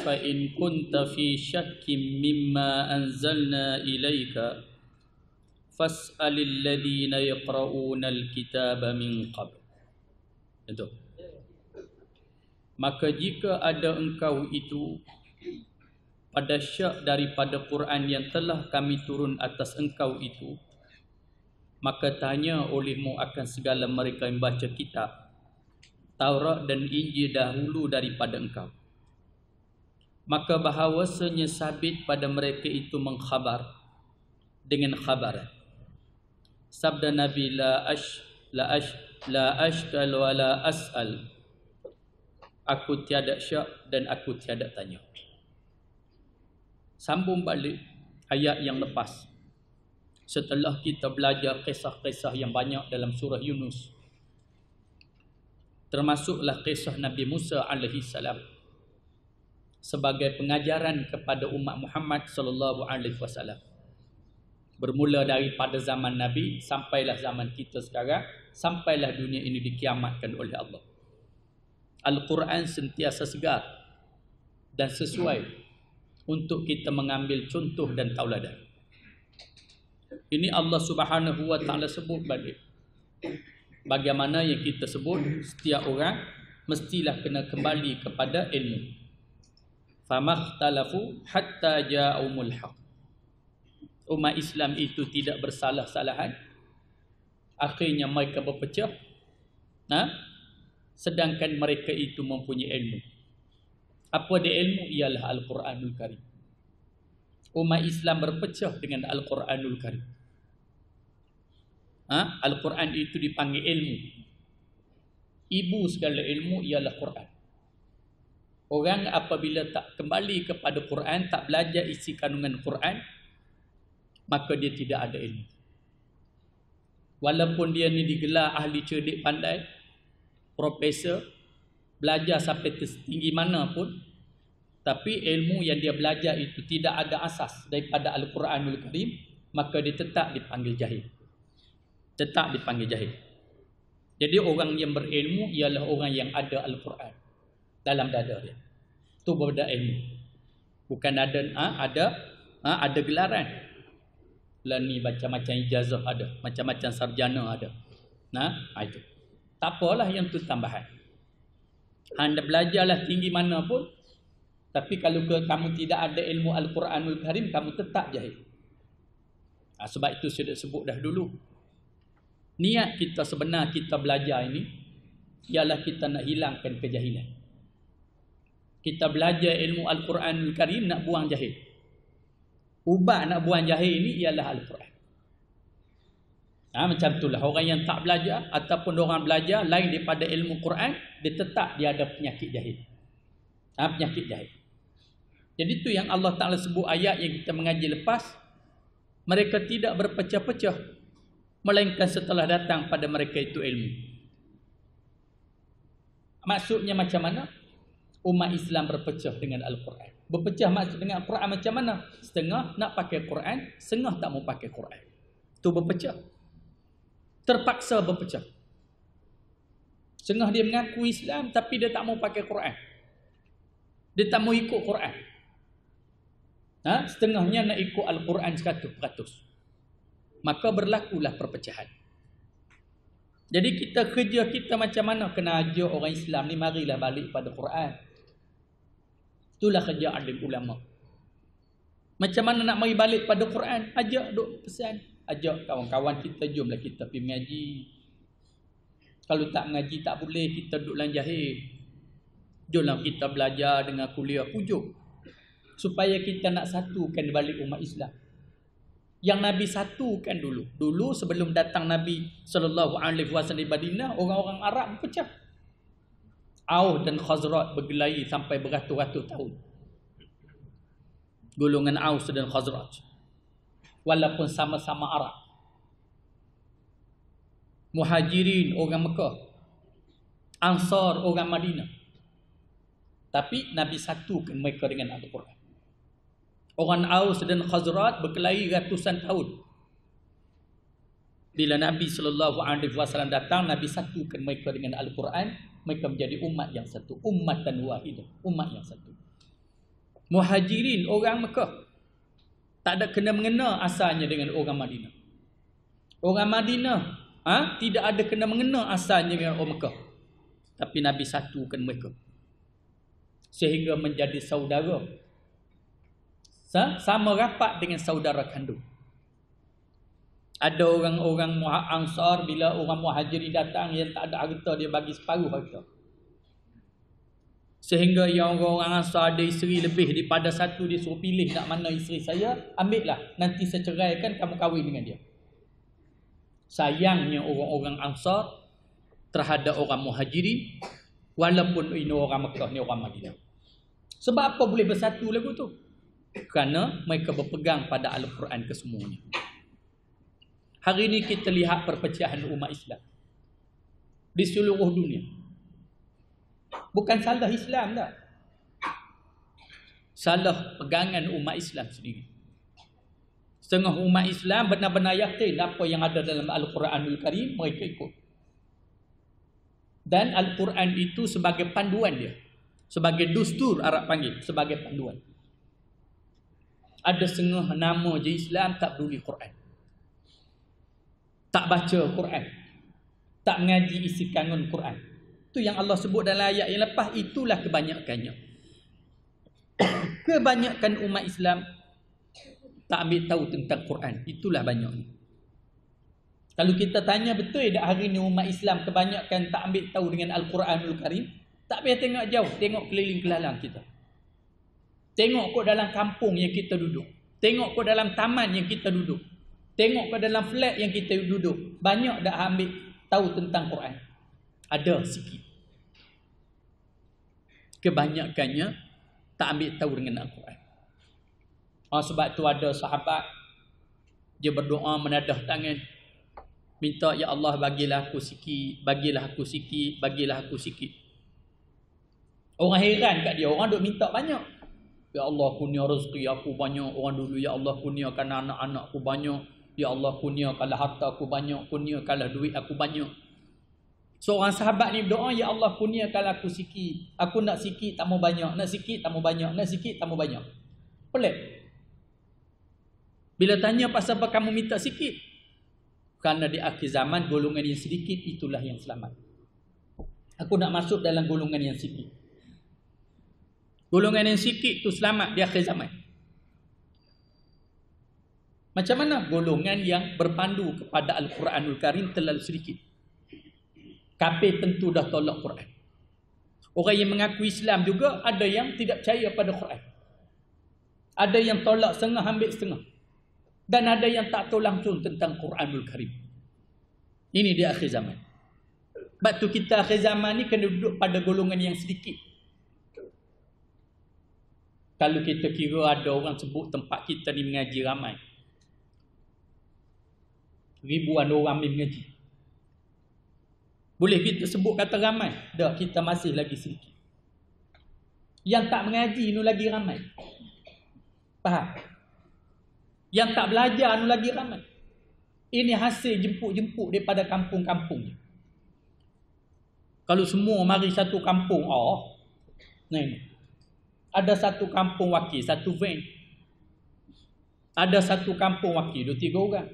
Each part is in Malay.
fa in kunta fi syakkim mimma anzalna ilaika fas'alil ladzina yaqra'una alkitaba min qabl. Itu. Maka jika ada engkau itu pada syak daripada Quran yang telah kami turun atas engkau itu, maka tanya olehmu akan segala mereka yang baca kitab Taurat dan Injil dahulu daripada engkau. Maka bahawasanya sabit pada mereka itu mengkhabar dengan khabaran. Sabda Nabi la ashkal wa la as'al. Aku tiada syak dan aku tiada tanya. Sambung balik ayat yang lepas. Setelah kita belajar kisah-kisah yang banyak dalam surah Yunus, termasuklah kisah Nabi Musa alaihi salam sebagai pengajaran kepada umat Muhammad sallallahu alaihi wasallam. Bermula daripada zaman Nabi sampailah zaman kita sekarang, sampailah dunia ini dikiamatkan oleh Allah. Al-Quran sentiasa segar dan sesuai untuk kita mengambil contoh dan tauladan. Ini Allah Subhanahu wa taala sebut balik. Bagaimana yang kita sebut, setiap orang mestilah kena kembali kepada ilmu. Famakhtalafu hatta ja'umul haq. Umat Islam itu tidak bersalah-salahan. Akhirnya mereka berpecah. Sedangkan mereka itu mempunyai ilmu. Apa dia ilmu? Ialah Al-Quranul Karim. Umat Islam berpecah dengan Al-Quranul Karim. Al-Quran itu dipanggil ilmu. Ibu segala ilmu ialah Quran. Orang apabila tak kembali kepada Quran, tak belajar isi kandungan Quran, maka dia tidak ada ilmu. Walaupun dia ni digelar ahli cerdik pandai, profesor, belajar sampai tinggi mana pun, tapi ilmu yang dia belajar itu tidak ada asas daripada Al-Quranul Karim, maka dia tetap dipanggil jahil. Tetap dipanggil jahil. Jadi orang yang berilmu ialah orang yang ada Al-Quran dalam dada dia. Itu berbeda ilmu. Bukan ada gelaran. Lah ni macam-macam ijazah ada, macam-macam sarjana ada. Itu. Tak apalah yang tu tambahan. Anda belajarlah tinggi mana pun, tapi kalau kamu tidak ada ilmu Al-Quranul Karim, kamu tetap jahil. Sebab itu saya dah sebut dah dulu. Niat kita sebenar kita belajar ini ialah kita nak hilangkan kejahilan. Kita belajar ilmu Al-Quranul Karim nak buang jahil. Ubat nak buang jahil ini ialah Al-Quran. Macam itulah orang yang tak belajar ataupun orang belajar lain daripada ilmu Quran, dia tetap dia ada penyakit jahil. Penyakit jahil. Jadi itu yang Allah Ta'ala sebut ayat yang kita mengaji lepas. Mereka tidak berpecah-pecah, melainkan setelah datang pada mereka itu ilmu. Maksudnya macam mana? Umat Islam berpecah dengan Al-Quran. Berpecah maksud dengan Al-Quran macam mana? Setengah nak pakai Quran, setengah tak mau pakai Quran. Itu berpecah. Terpaksa berpecah. Setengah dia mengaku Islam tapi dia tak mau pakai Quran. Dia tak mau ikut Quran. Setengahnya nak ikut Al-Quran 100%. Maka berlakulah perpecahan. Jadi kerja kita macam mana? Kena ajar orang Islam ni marilah balik pada Quran. Itulah kerja alim ulama. Macam mana nak mari balik pada Quran? Ajak duk pesan. Ajak kawan-kawan kita, jomlah kita pergi mengaji. Kalau tak mengaji tak boleh, kita duduk dalam jahil. Jomlah kita belajar dengan kuliah pujuk. Supaya kita nak satukan balik umat Islam. Yang Nabi satukan dulu. Dulu sebelum datang Nabi SAW di Madinah, orang-orang Arab berpecah. Aus dan Khazraj berkelahi sampai beratus-ratus tahun. Golongan Aus dan Khazraj. Walaupun sama-sama Arab. Muhajirin orang Mekah. Ansar orang Madinah. Tapi Nabi satukan mereka dengan Al-Quran. Orang Aus dan Khazraj berkelahi ratusan tahun. Bila Nabi SAW datang, Nabi satukan mereka dengan Al-Quran. Mereka menjadi umat yang satu. Ummatan wahidah. Umat yang satu. Muhajirin orang Mekah. Tak ada kena-mengena asalnya dengan orang Madinah. Orang Madinah tidak ada kena-mengena asalnya dengan orang Mekah. Tapi Nabi satukan mereka. Sehingga menjadi saudara. Sama rapat dengan saudara kandung. Ada orang-orang Ansar, bila orang Muhajirin datang yang tak ada harta, dia bagi separuh harta. Sehingga yang orang Ansar ada isteri lebih daripada satu, dia suruh pilih nak mana isteri saya, ambillah. Nanti saya ceraikan, kamu kahwin dengan dia. Sayangnya orang-orang Ansar terhadap orang Muhajirin, walaupun ini orang Mekah, ni orang Madinah. Sebab apa boleh bersatu lagu tu? Kerana mereka berpegang pada Al-Quran kesemuanya. Hari ini kita lihat perpecahan umat Islam di seluruh dunia. Bukan salah Islam dah. Salah pegangan umat Islam sendiri. Setengah umat Islam benar-benar yakin apa yang ada dalam Al-Quranul Karim, mereka ikut. Dan Al-Quran itu sebagai panduan dia. Sebagai dustur Arab panggil, sebagai panduan. Ada setengah nama je Islam tak peduli Quran. Tak baca Quran. Tak mengaji isi kandungan Quran. Itu yang Allah sebut dalam ayat yang lepas. Itulah kebanyakannya. Kebanyakan umat Islam tak ambil tahu tentang Quran. Itulah banyaknya. Kalau kita tanya betul tak hari ni umat Islam kebanyakan tak ambil tahu dengan Al-Quranul Karim, tak payah tengok jauh. Tengok keliling-kelalang kita. Tengok kot dalam kampung yang kita duduk. Tengok kot dalam taman yang kita duduk. Tengok ke dalam flat yang kita duduk. Banyak dah ambil tahu tentang Quran. Ada sikit. Kebanyakannya tak ambil tahu dengan Al-Quran. Sebab tu ada sahabat, dia berdoa menadah tangan. Minta, ya Allah bagilah aku sikit. Bagilah aku sikit. Bagilah aku sikit. Orang heran kat dia. Orang duk minta banyak. Ya Allah kurnia rezeki aku banyak. Orang dulu, ya Allah kurniakan anak-anak aku banyak. Ya Allah kurniakanlah harta aku banyak, kurniakanlah duit aku banyak. Seorang sahabat ni berdoa, ya Allah kurniakanlah aku sikit. Aku nak sikit tak mau banyak, nak sikit tak mau banyak, nak sikit tak mau banyak. Pelik. Bila tanya pasal apa kamu minta sikit? Kerana di akhir zaman golongan yang sedikit itulah yang selamat. Aku nak masuk dalam golongan yang sikit. Golongan yang sikit tu selamat di akhir zaman. Macam mana? Golongan yang berpandu kepada Al-Quranul Karim terlalu sedikit. Kafir tentu dah tolak Quran. Orang yang mengaku Islam juga ada yang tidak percaya pada Quran. Ada yang tolak setengah, ambil setengah. Dan ada yang tak tahu langsung tentang Quranul Karim. Ini di akhir zaman. Sebab tu kita akhir zaman ni kena duduk pada golongan yang sedikit. Kalau kita kira ada orang sebut tempat kita ni mengaji ramai. Ribuan orang mengaji. Boleh kita sebut kata ramai? Tak, kita masih lagi sedikit. Yang tak mengaji ni lagi ramai. Faham? Yang tak belajar ni lagi ramai. Ini hasil jemput-jemput daripada kampung-kampung. Kalau semua mari satu kampung, ni. Ada satu kampung wakil, satu van. Ada satu kampung wakil, 2-3 orang.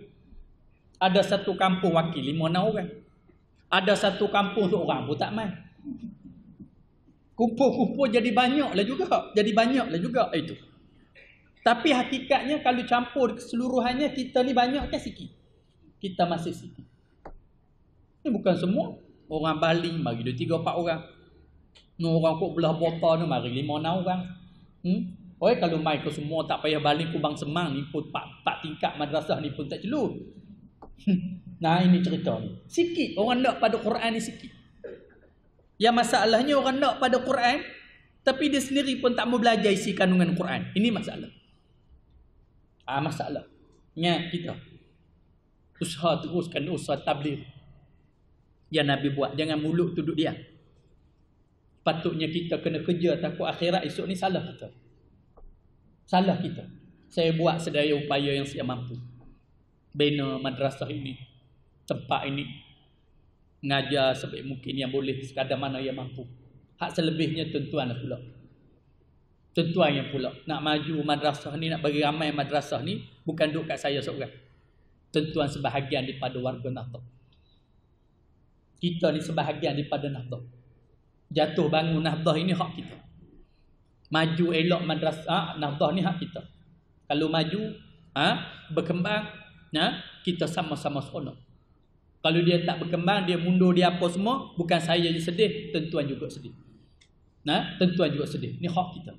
Ada satu kampung wakil 5-6 orang. Ada satu kampung seorang pun tak main. Kumpul-kumpul jadi banyaklah juga. Jadi banyaklah juga itu. Tapi hakikatnya kalau campur keseluruhannya kita ni banyak ke sikit? Kita masih sikit. Ini bukan semua. Orang Bali mari 2-3-4 orang. Orang kok belah bota ni mari 5-6 orang. Kalau mai ke semua tak payah Bali Kubang Semang ni pun 4 tingkat madrasah ni pun tak celur. Nah ini cerita ni. Sikit orang nak pada Quran ni sikit. Yang masalahnya orang nak pada Quran tapi dia sendiri pun tak mau belajar isi kandungan Quran. Ini masalah. Masalah. Ingat kita. Usaha teruskan usaha tabligh. Yang Nabi buat, jangan mulut duduk diam. Patutnya kita kena kerja takut akhirat esok ni salah kita. Salah kita. Saya buat sedaya upaya yang saya mampu. Bina madrasah ini, tempat ini, mengajar sebaik mungkin yang boleh sekadar mana yang mampu. Hak selebihnya tuan-tuan pula. Tuan-tuan yang pula nak maju madrasah ni, nak bagi ramai madrasah ni, bukan duduk kat saya seorang. Tuan-tuan sebahagian daripada warga Nahdlatul. Kita ni sebahagian daripada Nahdlatul. Jatuh bangun Nahdlatul ini hak kita. Maju elok madrasah Nahdlatul ni hak kita. Kalau maju, berkembang, kita sama-sama seronok. Kalau dia tak berkembang, dia mundur, dia apa semua, bukan saya je sedih, tuan-tuan juga sedih. Tuan-tuan juga sedih. Ni hak kita.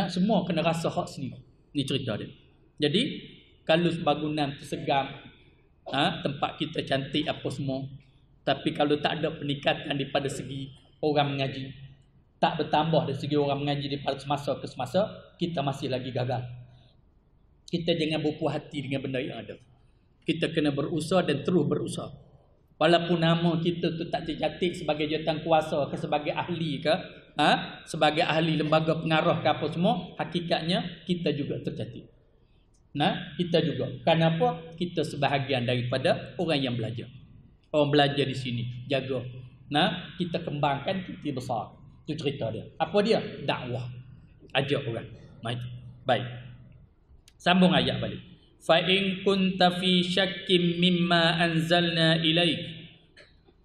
Semua kena rasa hak sendiri. Ni cerita dia. Jadi, kalau bangunan tersegam, tempat kita cantik apa semua, tapi kalau tak ada peningkatan daripada segi orang mengaji, tak bertambah dari segi orang mengaji daripada semasa ke semasa, kita masih lagi gagal. Kita jangan berpuas hati dengan benda yang ada. Kita kena berusaha dan terus berusaha. Walaupun nama kita tu tak cantik sebagai jawatan kuasa ke, sebagai ahli ke, sebagai ahli lembaga pengarah ke apa semua, hakikatnya kita juga tercantik. Kita juga. Kenapa? Kita sebahagian daripada orang yang belajar. Orang belajar di sini, jaga. Kita kembangkan, kita besar. Itu cerita dia. Apa dia? Dakwah. Ajak orang. Baik. Sambung ayat balik. Fa in kunta fi syakkim mimma anzalna ilaik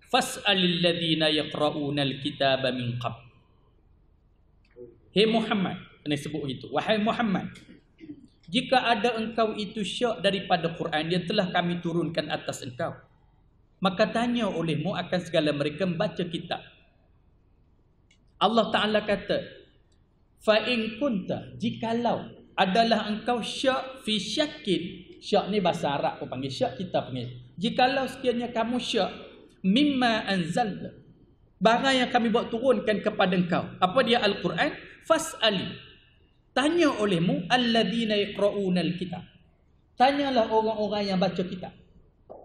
fas'alil ladzina yaqra'una al-kitaba min qabl. Hei Muhammad, kena sebut gitu. Wahai Muhammad, jika ada engkau itu syak daripada Quran yang telah kami turunkan atas engkau, maka tanya olehmu akan segala mereka membaca kitab. Allah Ta'ala kata, fa in kunta, jikalau adalah engkau syak fi syakin. Syak ni bahasa Arab pun panggil syak, kita panggil. Jikalau sekiranya kamu syak mimma anzalna, barang yang kami buat turunkan kepada engkau. Apa dia Al-Quran? Fas'ali, tanya olehmu alladzina yaqra'una al-kitab. Tanyalah orang-orang yang baca kitab.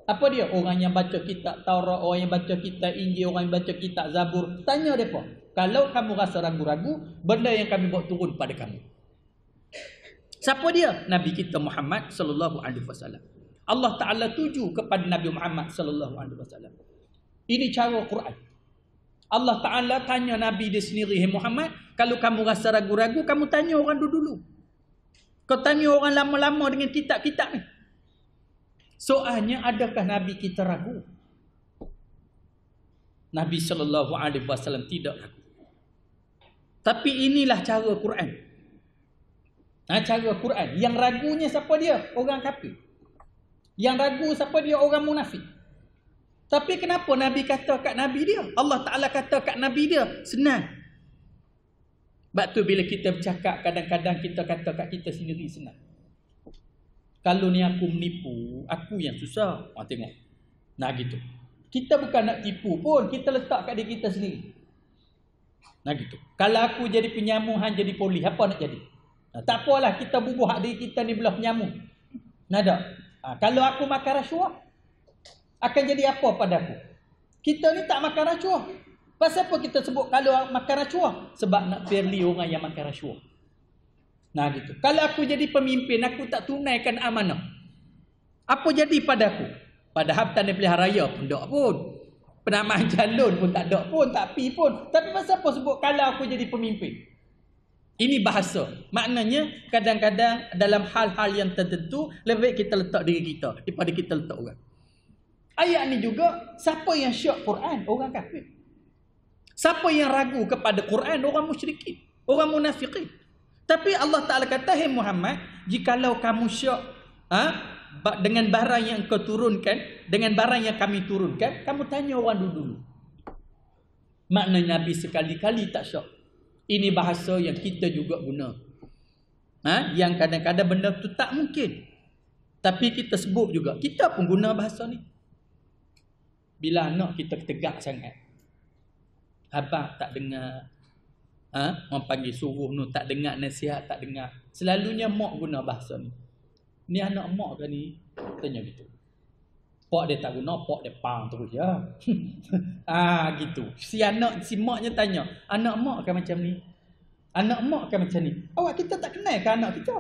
Apa dia? Orang yang baca kitab Taurat, orang yang baca kitab Injil, orang yang baca kitab Zabur. Tanya mereka. Kalau kamu rasa ragu-ragu, benda yang kami buat turun pada kamu. Siapa dia? Nabi kita Muhammad sallallahu alaihi wasallam. Allah Taala tuju kepada Nabi Muhammad sallallahu alaihi wasallam. Ini cara Quran. Allah Taala tanya Nabi dia sendiri, "Hai Muhammad, kalau kamu rasa ragu-ragu, kamu tanya orang dulu. Kau tanya orang lama-lama dengan kitab-kitab ni." Soalnya, adakah Nabi kita ragu? Nabi sallallahu alaihi wasallam tidak ragu. Tapi inilah cara Quran. Cara Quran. Yang ragunya siapa dia? Orang kafir. Yang ragu siapa dia? Orang munafik. Tapi kenapa Nabi kata kat Nabi dia? Allah Ta'ala kata kat Nabi dia. Senang. Sebab tu bila kita bercakap, kadang-kadang kita kata kat kita sendiri senang. Kalau ni aku menipu, aku yang susah. Tengok. Gitu. Kita bukan nak tipu pun. Kita letak kat diri kita sendiri. Gitu. Kalau aku jadi penyamun, hang jadi polis, apa nak jadi? Tak apalah, kita bubuh hak diri kita ni belah penyamun. Nada. Kalau aku makan rasuah, akan jadi apa pada aku? Kita ni tak makan rasuah. Pasal apa kita sebut kalau makan rasuah? Sebab nak fairly orang yang makan rasuah. Gitu. Kalau aku jadi pemimpin, aku tak tunaikan amanah, apa jadi pada aku? Padahal petani pilihan raya pun tak pun. Penamaan calon pun tak ada pun, tak pi pun. Tapi pasal apa sebut kalau aku jadi pemimpin? Ini bahasa. Maknanya kadang-kadang dalam hal-hal yang tertentu lebih baik kita letak diri kita daripada kita letak orang. Ayat ni juga, siapa yang syak Quran? Orang kafir. Siapa yang ragu kepada Quran? Orang musyrikin, orang munafikin. Tapi Allah Ta'ala kata, "Hai Muhammad, jikalau kamu syak dengan barang yang kau turunkan, dengan barang yang kami turunkan, kamu tanya orang dulu." Maknanya Nabi sekali-kali tak syak. Ini bahasa yang kita juga guna. Yang kadang-kadang benda tu tak mungkin, tapi kita sebut juga. Kita pun guna bahasa ni. Bila anak kita tegak sangat, abang tak dengar, orang panggil suruh tu tak dengar nasihat, tak dengar. Selalunya mak guna bahasa ni. Ni anak mak ke ni? Tanya gitu. Pak dia tak guna, pak dia pang terus ya. Gitu. Si maknya tanya, anak mak kan macam ni? Anak mak kan macam ni? Awak kita tak kenal ke anak kita?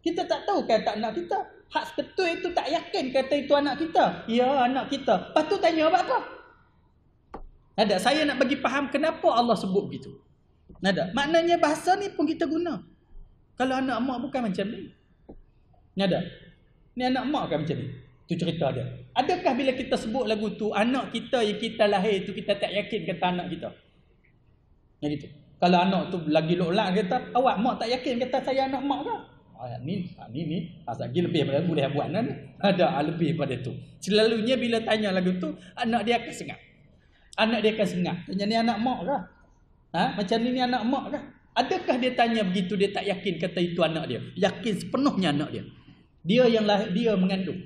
Kita tak tahu kan tak anak kita? Hak betul itu tak yakin kata itu anak kita. Ya, anak kita. Lepas tu tanya apa? Ada, saya nak bagi faham kenapa Allah sebut gitu. Nada. Maknanya bahasa ni pun kita guna. Kalau anak mak bukan macam ni. Nada. Ni anak mak kan macam ni. Tu cerita dia. Adakah bila kita sebut lagu tu, anak kita yang kita lahir tu kita tak yakin kata anak kita? Yang gitu. Kalau anak tu lagi lolak kata, awak mak tak yakin kata saya anak mak ke? Ni asal lebih daripada boleh buat ni. Ada lebih daripada tu. Selalunya bila tanya lagu tu, anak dia akan sengat. Anak dia akan sengat. Tanya ni anak mak ke? Macam ni anak mak ke? Adakah dia tanya begitu dia tak yakin kata itu anak dia? Yakin sepenuhnya anak dia. Dia yang lahir, dia mengandung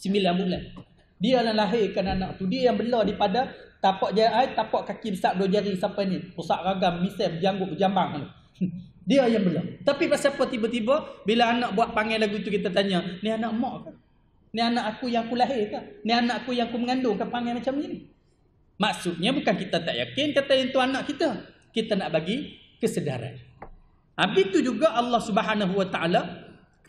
9 bulan. Dia yang lahirkan anak tu. Dia yang bela daripada tapak kaki besar 2 jari sampai ni. Pusat ragam, misal, berjanggut, berjambang. Dia yang bela. Tapi pasal apa tiba-tiba bila anak buat panggil lagu tu kita tanya, ni anak mak ke? Ni anak aku yang aku lahir ke? Ni anak aku yang aku mengandung ke panggil macam ni? Maksudnya bukan kita tak yakin kata yang tu anak kita. Kita nak bagi kesedaran. Habis tu juga Allah Subhanahu Wa Taala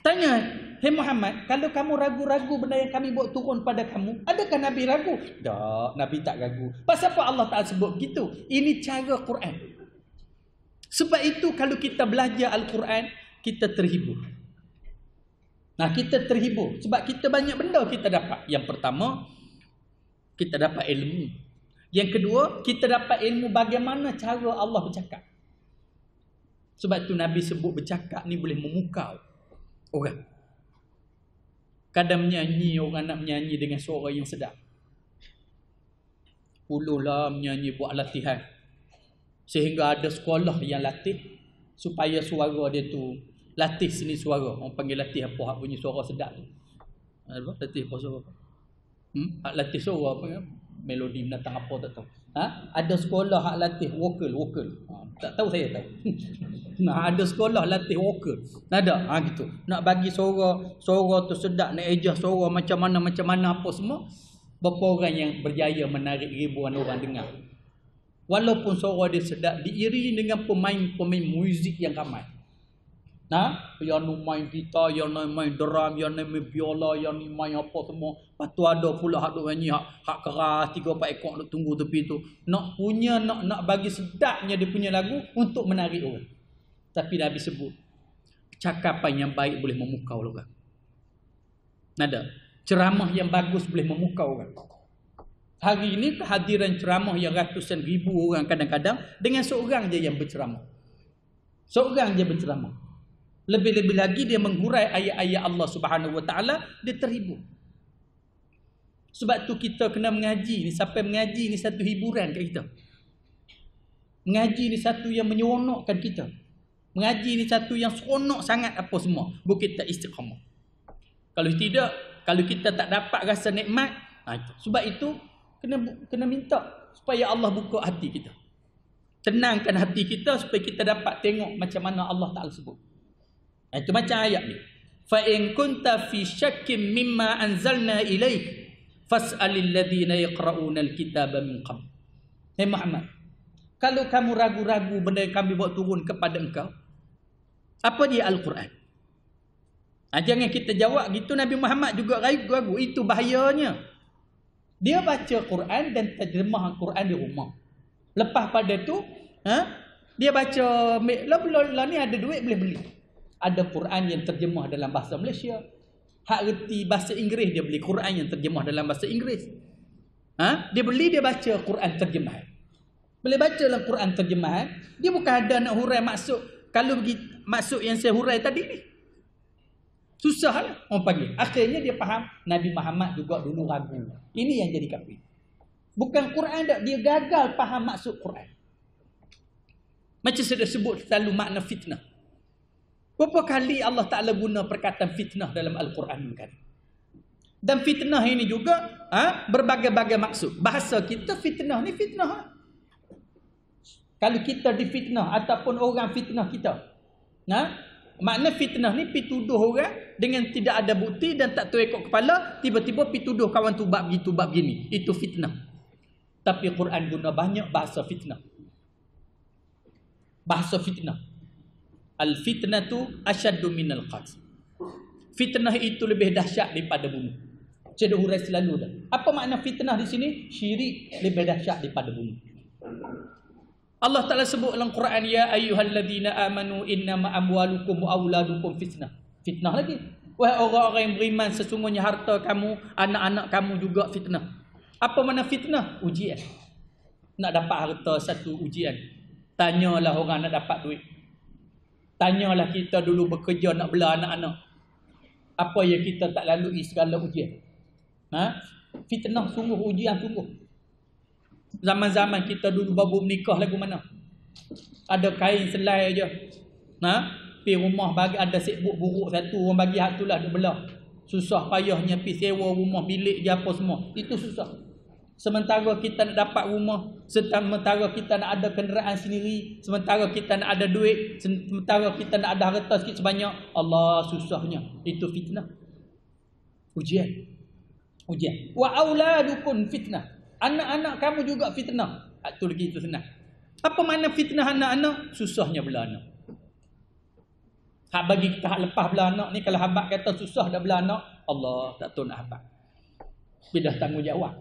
tanya, "Hei Muhammad, kalau kamu ragu-ragu benda yang kami buat turun pada kamu, adakah Nabi ragu?" Tak, Nabi tak ragu. Pasal apa Allah Taala sebut begitu? Ini cara Quran. Sebab itu kalau kita belajar Al-Quran, kita terhibur. Nah, kita terhibur sebab kita banyak benda kita dapat. Yang pertama, kita dapat ilmu. Yang kedua, kita dapat ilmu bagaimana cara Allah bercakap. Sebab tu Nabi sebut bercakap ni boleh memukau orang. Kadang menyanyi, orang nak menyanyi dengan suara yang sedap. Puluhlah menyanyi buat latihan. Sehingga ada sekolah yang latih supaya suara dia tu latih seni suara. Orang panggil latih apa? Hak bunyi suara sedap tu. Apa? Latih apa suara? Hak latih suara apa? Melodi menatang apa tak tahu. Ada sekolah hak latih vokal. Tak tahu saya tahu. Nah, ada sekolah latih vokal. Ada. Gitu. Nak bagi suara tu sedap, nak ejah suara macam mana apa semua. Berapa orang yang berjaya menarik ribuan orang dengar. Walaupun suara dia sedap, diiringi dengan pemain muzik yang ramai. Yang main gitar, yang main drum, yang main biola, yang main apa semua. Lepas tu ada pula hak duk nyanyi hak keras 3-4 ekor duk tunggu tepi tu. Nak bagi sedapnya dia punya lagu untuk menarik orang. Tapi Nabi sebut cakapan yang baik boleh memukau orang. Nada. Ceramah yang bagus boleh memukau orang. Hari ini kehadiran ceramah yang ratusan ribu orang kadang-kadang dengan seorang je yang berceramah. Seorang je berceramah. Lebih-lebih lagi dia menghurai ayat-ayat Allah Subhanahu Wa Taala, dia terhibur. Sebab tu kita kena mengaji ni, sampai mengaji ni satu hiburan kat kita. Mengaji ni satu yang menyeronokkan kita. Mengaji ni satu yang seronok sangat apa semua. Bukan kita istiqamah. Kalau tidak, kalau kita tak dapat rasa nikmat, sebab itu kena minta supaya Allah buka hati kita. Tenangkan hati kita supaya kita dapat tengok macam mana Allah Taala sebut. Itu macam ayat ni. Fa in kunta fi syakkin mimma anzalna ilaik fas'alil ladzina yaqra'una al-kitaba min qabl. Hai Muhammad, kalau kamu ragu-ragu benda yang kami buat turun kepada engkau, apa dia Al-Quran? Jangan kita jawab gitu. Nabi Muhammad juga ragu-ragu. Itu bahayanya. Dia baca Quran dan terjemah Quran di rumah. Lepas pada tu, dia baca, lah ni ada duit boleh beli. Ada Quran yang terjemah dalam bahasa Malaysia. Hak reti bahasa Inggeris, dia beli Quran yang terjemah dalam bahasa Inggeris. Dia beli, dia baca Quran terjemahan. Boleh baca dalam Quran terjemahan, dia bukan ada nak hurai maksud. Kalau maksud yang saya hurai tadi ni, susah lah orang panggil. Akhirnya dia faham. Nabi Muhammad juga dulu ragu. Ini yang jadi kafir. Bukan Quran tak, dia gagal faham maksud Quran. Macam saya dah sebut selalu makna fitnah. Berapa kali Allah Ta'ala guna perkataan fitnah dalam Al-Quran kan? Dan fitnah ini juga berbagai-bagai maksud. Bahasa kita fitnah ni fitnah. Kalau kita difitnah ataupun orang fitnah kita. Makna fitnah ni pi tuduh orang dengan tidak ada bukti dan tak tahu ekor kepala, tiba-tiba pi tuduh kawan tu bab gitu bab gini. Itu fitnah. Tapi Quran guna banyak bahasa fitnah. Bahasa fitnah. Al-fitnatu asyaddu minal qatl. Fitnah itu lebih dahsyat daripada bunuh. Saya dah hurai selalu dah. Apa makna fitnah di sini? Syirik lebih dahsyat daripada bunuh. Allah Ta'ala sebut dalam Quran, ya ayyuhalladzina amanu innama amwalukum wa auladukum fitnah. Fitnah lagi. Wahai orang-orang yang beriman, sesungguhnya harta kamu, anak-anak kamu juga fitnah. Apa makna fitnah? Ujian. Nak dapat harta satu ujian. Tanyalah orang nak dapat duit. Tanyalah kita dulu bekerja nak bela anak-anak. Apa yang kita tak lalui segala ujian. Fitnah sungguh, ujian sungguh. Zaman-zaman kita dulu baru menikah lagu mana? Ada kain selai je. Pergi rumah bagi ada sibuk buruk satu, orang bagi hak itulah dia belah. Susah payahnya pergi sewa rumah bilik je apa semua. Itu susah. Sementara kita nak dapat rumah, sementara kita nak ada kenderaan sendiri, sementara kita nak ada duit, sementara kita nak ada harta sikit sebanyak, Allah susahnya. Itu fitnah. Ujian. Ujian. Wa auladukum fitnah. Anak-anak kamu juga fitnah. Itu lagi itu senang. Apa makna fitnah anak-anak? Susahnya bela anak. Hak bagi kita hak lepas bela anak ni, kalau habak kata susah dah bela anak, Allah tak tahu nak habak. Bila tanggungjawab.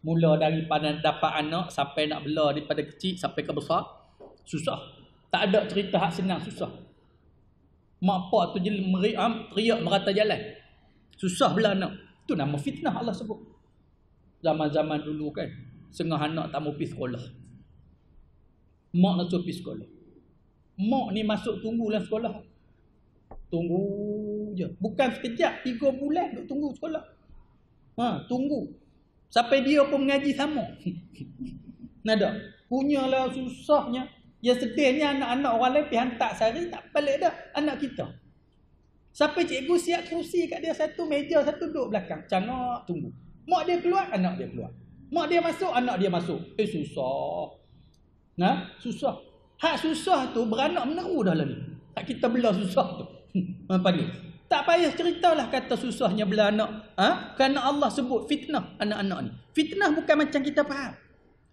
Mula daripada dapat anak sampai nak bela daripada kecil sampai ke besar, susah. Tak ada cerita hak senang, susah. Mak pak tu je teriak merata jalan. Susah bela anak. Itu nama fitnah Allah sebut. Zaman-zaman dulu kan, setengah anak tak mau pergi sekolah. Mak nak suruh pergi sekolah. Mak ni masuk tunggulah sekolah. Tunggu je. Bukan sekejap, 3 bulan duk tunggu sekolah. Tunggu. Sampai dia pun mengaji sama. Nada. Punyalah susahnya. Yang sedihnya anak-anak orang lain pergi hantar sehari tak balik dah. Anak kita. Sampai cikgu siap kerusi kat dia satu, meja satu, duduk belakang. Cangak tunggu. Mak dia keluar, anak dia keluar. Mak dia masuk, anak dia masuk. Susah. Susah. Hak susah tu beranak meneru dah lah ni. Hak kita bela susah tu. Panggil. Tak payah ceritalah kata susahnya bela anak. Kerana Allah sebut fitnah anak-anak ni. Fitnah bukan macam kita faham.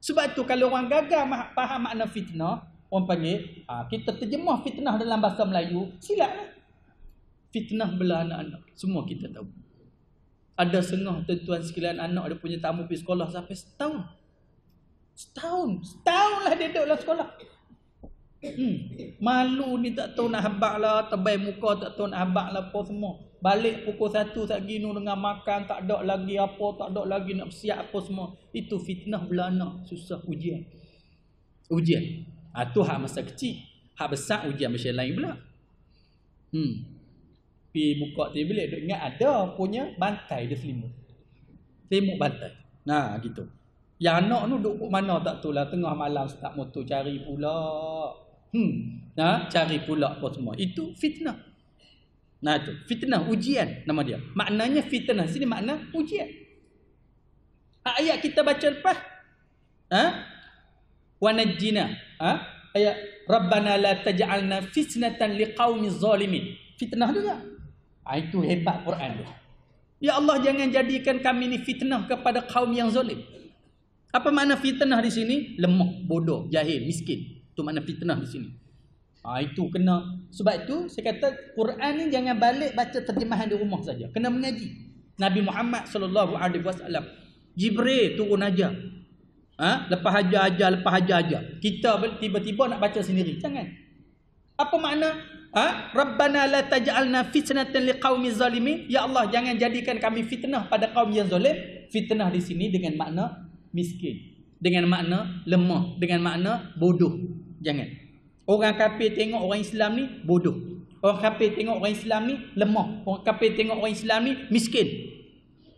Sebab tu kalau orang gagal faham makna fitnah, orang panggil, kita terjemah fitnah dalam bahasa Melayu, silaplah. Fitnah bela anak-anak. Semua kita tahu. Ada setengah tuan-tuan sekalian anak dia punya tamu pergi sekolah sampai setahun. Setahun lah dia duduk dalam sekolah. Malu ni tak tahu nak habak lah, tebal muka tak tahu nak habak lah apa semua. Balik pukul 1 tak ginu dengan makan, tak ada lagi apa, tak ada lagi nak bersiap apa semua. Itu fitnah bela anak, susah ujian. Tu hak masa kecil. Hak besar ujian macam lain pula. Pergi buka TV bilik, duk ingat ada punya bantai dia selimut. Selimut bantai. Gitu. Yang anak tu duduk mana tak tahu lah, tengah malam start motor cari pula. Cari pula apa semua. Itu fitnah. Tu fitnah, ujian nama dia. Maknanya fitnah sini makna ujian. Ayat kita baca lepas. Wa najjina. Ayat Rabbana la taj'alna fitnatan liqaumiz zalimin. Fitnah juga. Itu hebat Quran tu. Ya Allah, jangan jadikan kami ni fitnah kepada kaum yang zalim. Apa makna fitnah di sini? Lemah, bodoh, jahil, miskin. Itu makna fitnah di sini. Itu kena. Sebab itu saya kata Quran ni jangan balik baca terjemahan di rumah saja. Kena mengaji. Nabi Muhammad SAW, Jibril turun ajar. Lepas ajar. Kita tiba-tiba nak baca sendiri. Jangan. Apa makna? Rabbana la taj'alna fitnatan liqaumiz zalimin. Ya Allah, jangan jadikan kami fitnah pada kaum yang zalim. Fitnah di sini dengan makna miskin, dengan makna lemah, dengan makna bodoh. Jangan. Orang kafir tengok orang Islam ni bodoh. Orang kafir tengok orang Islam ni lemah. Orang kafir tengok orang Islam ni miskin.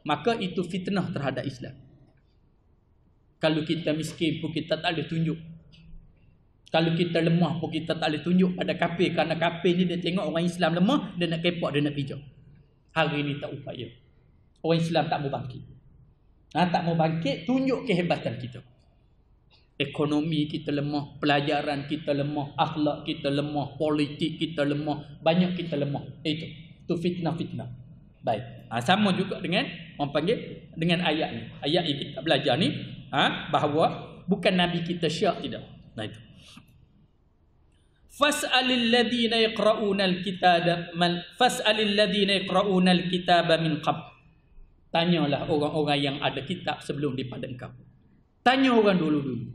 Maka itu fitnah terhadap Islam. Kalau kita miskin pun kita tak boleh tunjuk. Kalau kita lemah pun kita tak boleh tunjuk pada kafir. Kerana kafir ni dia tengok orang Islam lemah, dia nak kepak, dia nak pijak. Hari ni tak upaya. Orang Islam tak mau bangkit. Tak mau bangkit, tunjuk kehebatan kita. Ekonomi kita lemah, pelajaran kita lemah, akhlak kita lemah, politik kita lemah, banyak kita lemah. Itu fitnah-fitnah. Baik. Sama juga dengan orang panggil dengan ayat ni. Ayat yang kita belajar ni, bahawa bukan nabi kita syiak, tidak. Itu. Fas'alil ladina yaqra'unal kitaba min qabl. Tanyalah orang-orang yang ada kitab sebelum daripada engkau. Tanya orang dulu-dulu.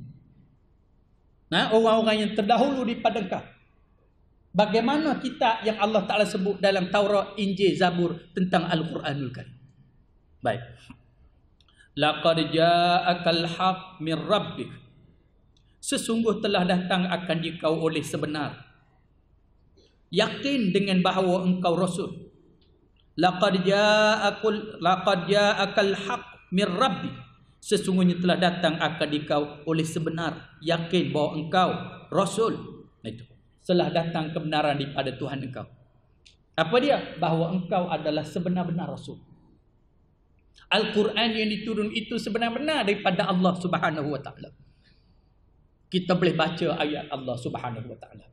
Orang-orang yang terdahulu daripada engkau. Bagaimana kitab yang Allah Ta'ala sebut dalam Taurat, Injil, Zabur tentang Al-Quranul Karim. Baik. Laqad ja'akal haq min rabbik. Sesungguh telah datang akan dikau oleh sebenar. Yakin dengan bahawa engkau Rasul. Laqad ja'akal haq min rabbik. Sesungguhnya telah datang akan dikau oleh sebenar. Yakin bahawa engkau Rasul. Itu. Telah datang kebenaran daripada Tuhan engkau. Apa dia? Bahawa engkau adalah sebenar-benar Rasul. Al-Quran yang diturun itu sebenar-benar daripada Allah Subhanahu Wa Taala. Kita boleh baca ayat Allah Subhanahu Wa Taala.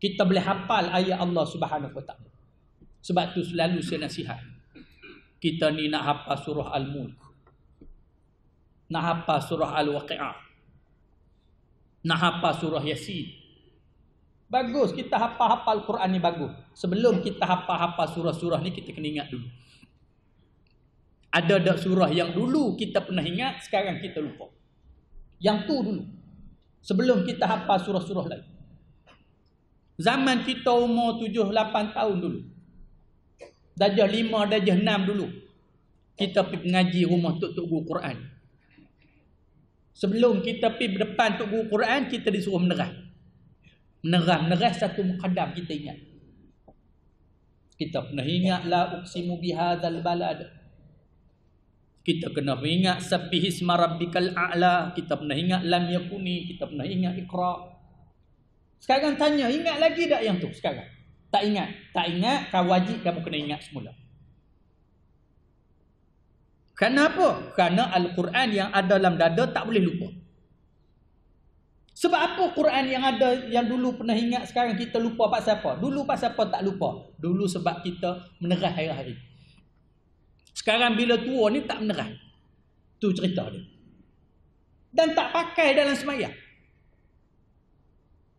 Kita boleh hafal ayat Allah Subhanahu Wa Taala. Sebab tu selalu saya nasihat. Kita ni nak hafal surah Al-Mulk. Nak hafal surah Al-Waqi'ah. Nak hafal surah Yasin. Bagus kita hafal-hafal Quran ni bagus. Sebelum kita hafal-hafal surah-surah ni kita kena ingat dulu. Ada tak surah yang dulu kita pernah ingat, sekarang kita lupa. Yang tu dulu. Sebelum kita hafal surah-surah lain. Zaman kita umur 7-8 tahun dulu. Darjah 5, darjah 6 dulu. Kita pergi mengaji rumah Tok Guru Quran. Sebelum kita pergi depan Tok Guru Quran, kita disuruh menerah. Menerah satu muqaddam kita ingat. Kita pernah ingat la uqsimu bihadzal balad. Kita kena ingat sabbihisma rabbikal a'la. Kita pernah ingat lam yakuni. Kita pernah ingat iqra. Sekarang tanya, ingat lagi tak yang tu sekarang? Tak ingat. Tak ingat, kau wajib kamu kena ingat semula. Kenapa? Kerana Al-Quran yang ada dalam dada tak boleh lupa. Sebab apa Quran yang ada, yang dulu pernah ingat, sekarang kita lupa pasal apa? Dulu pasal apa tak lupa? Dulu sebab kita menerah hari-hari. Sekarang bila tua ni tak menerah. Tu cerita dia. Dan tak pakai dalam semayang.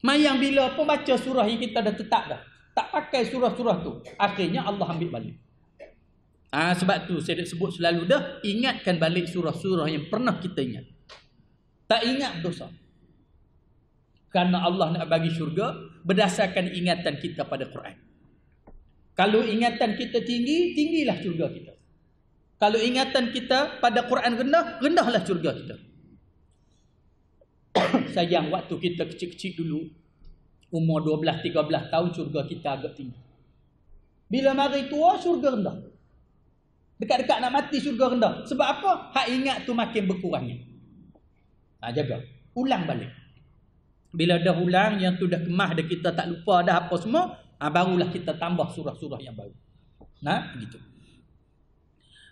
Mayang bila pun baca surah yang kita dah tetap dah. Tak pakai surah-surah tu. Akhirnya Allah ambil balik. Sebab tu saya sebut selalu dah, ingatkan balik surah-surah yang pernah kita ingat. Tak ingat dosa. Kerana Allah nak bagi syurga berdasarkan ingatan kita pada Quran. Kalau ingatan kita tinggi, tinggilah syurga kita. Kalau ingatan kita pada Quran rendah, rendahlah syurga kita. Sayang waktu kita kecil-kecil dulu, umur 12-13 tahun, syurga kita agak tinggi. Bila mari tua, syurga rendah. Dekat-dekat nak mati, syurga rendah. Sebab apa? Hak ingat tu makin berkurangnya. Jaga. Ulang balik. Bila dah ulang, yang tu dah kemah, dah kita tak lupa dah apa semua, barulah kita tambah surah-surah yang baru. Begitu.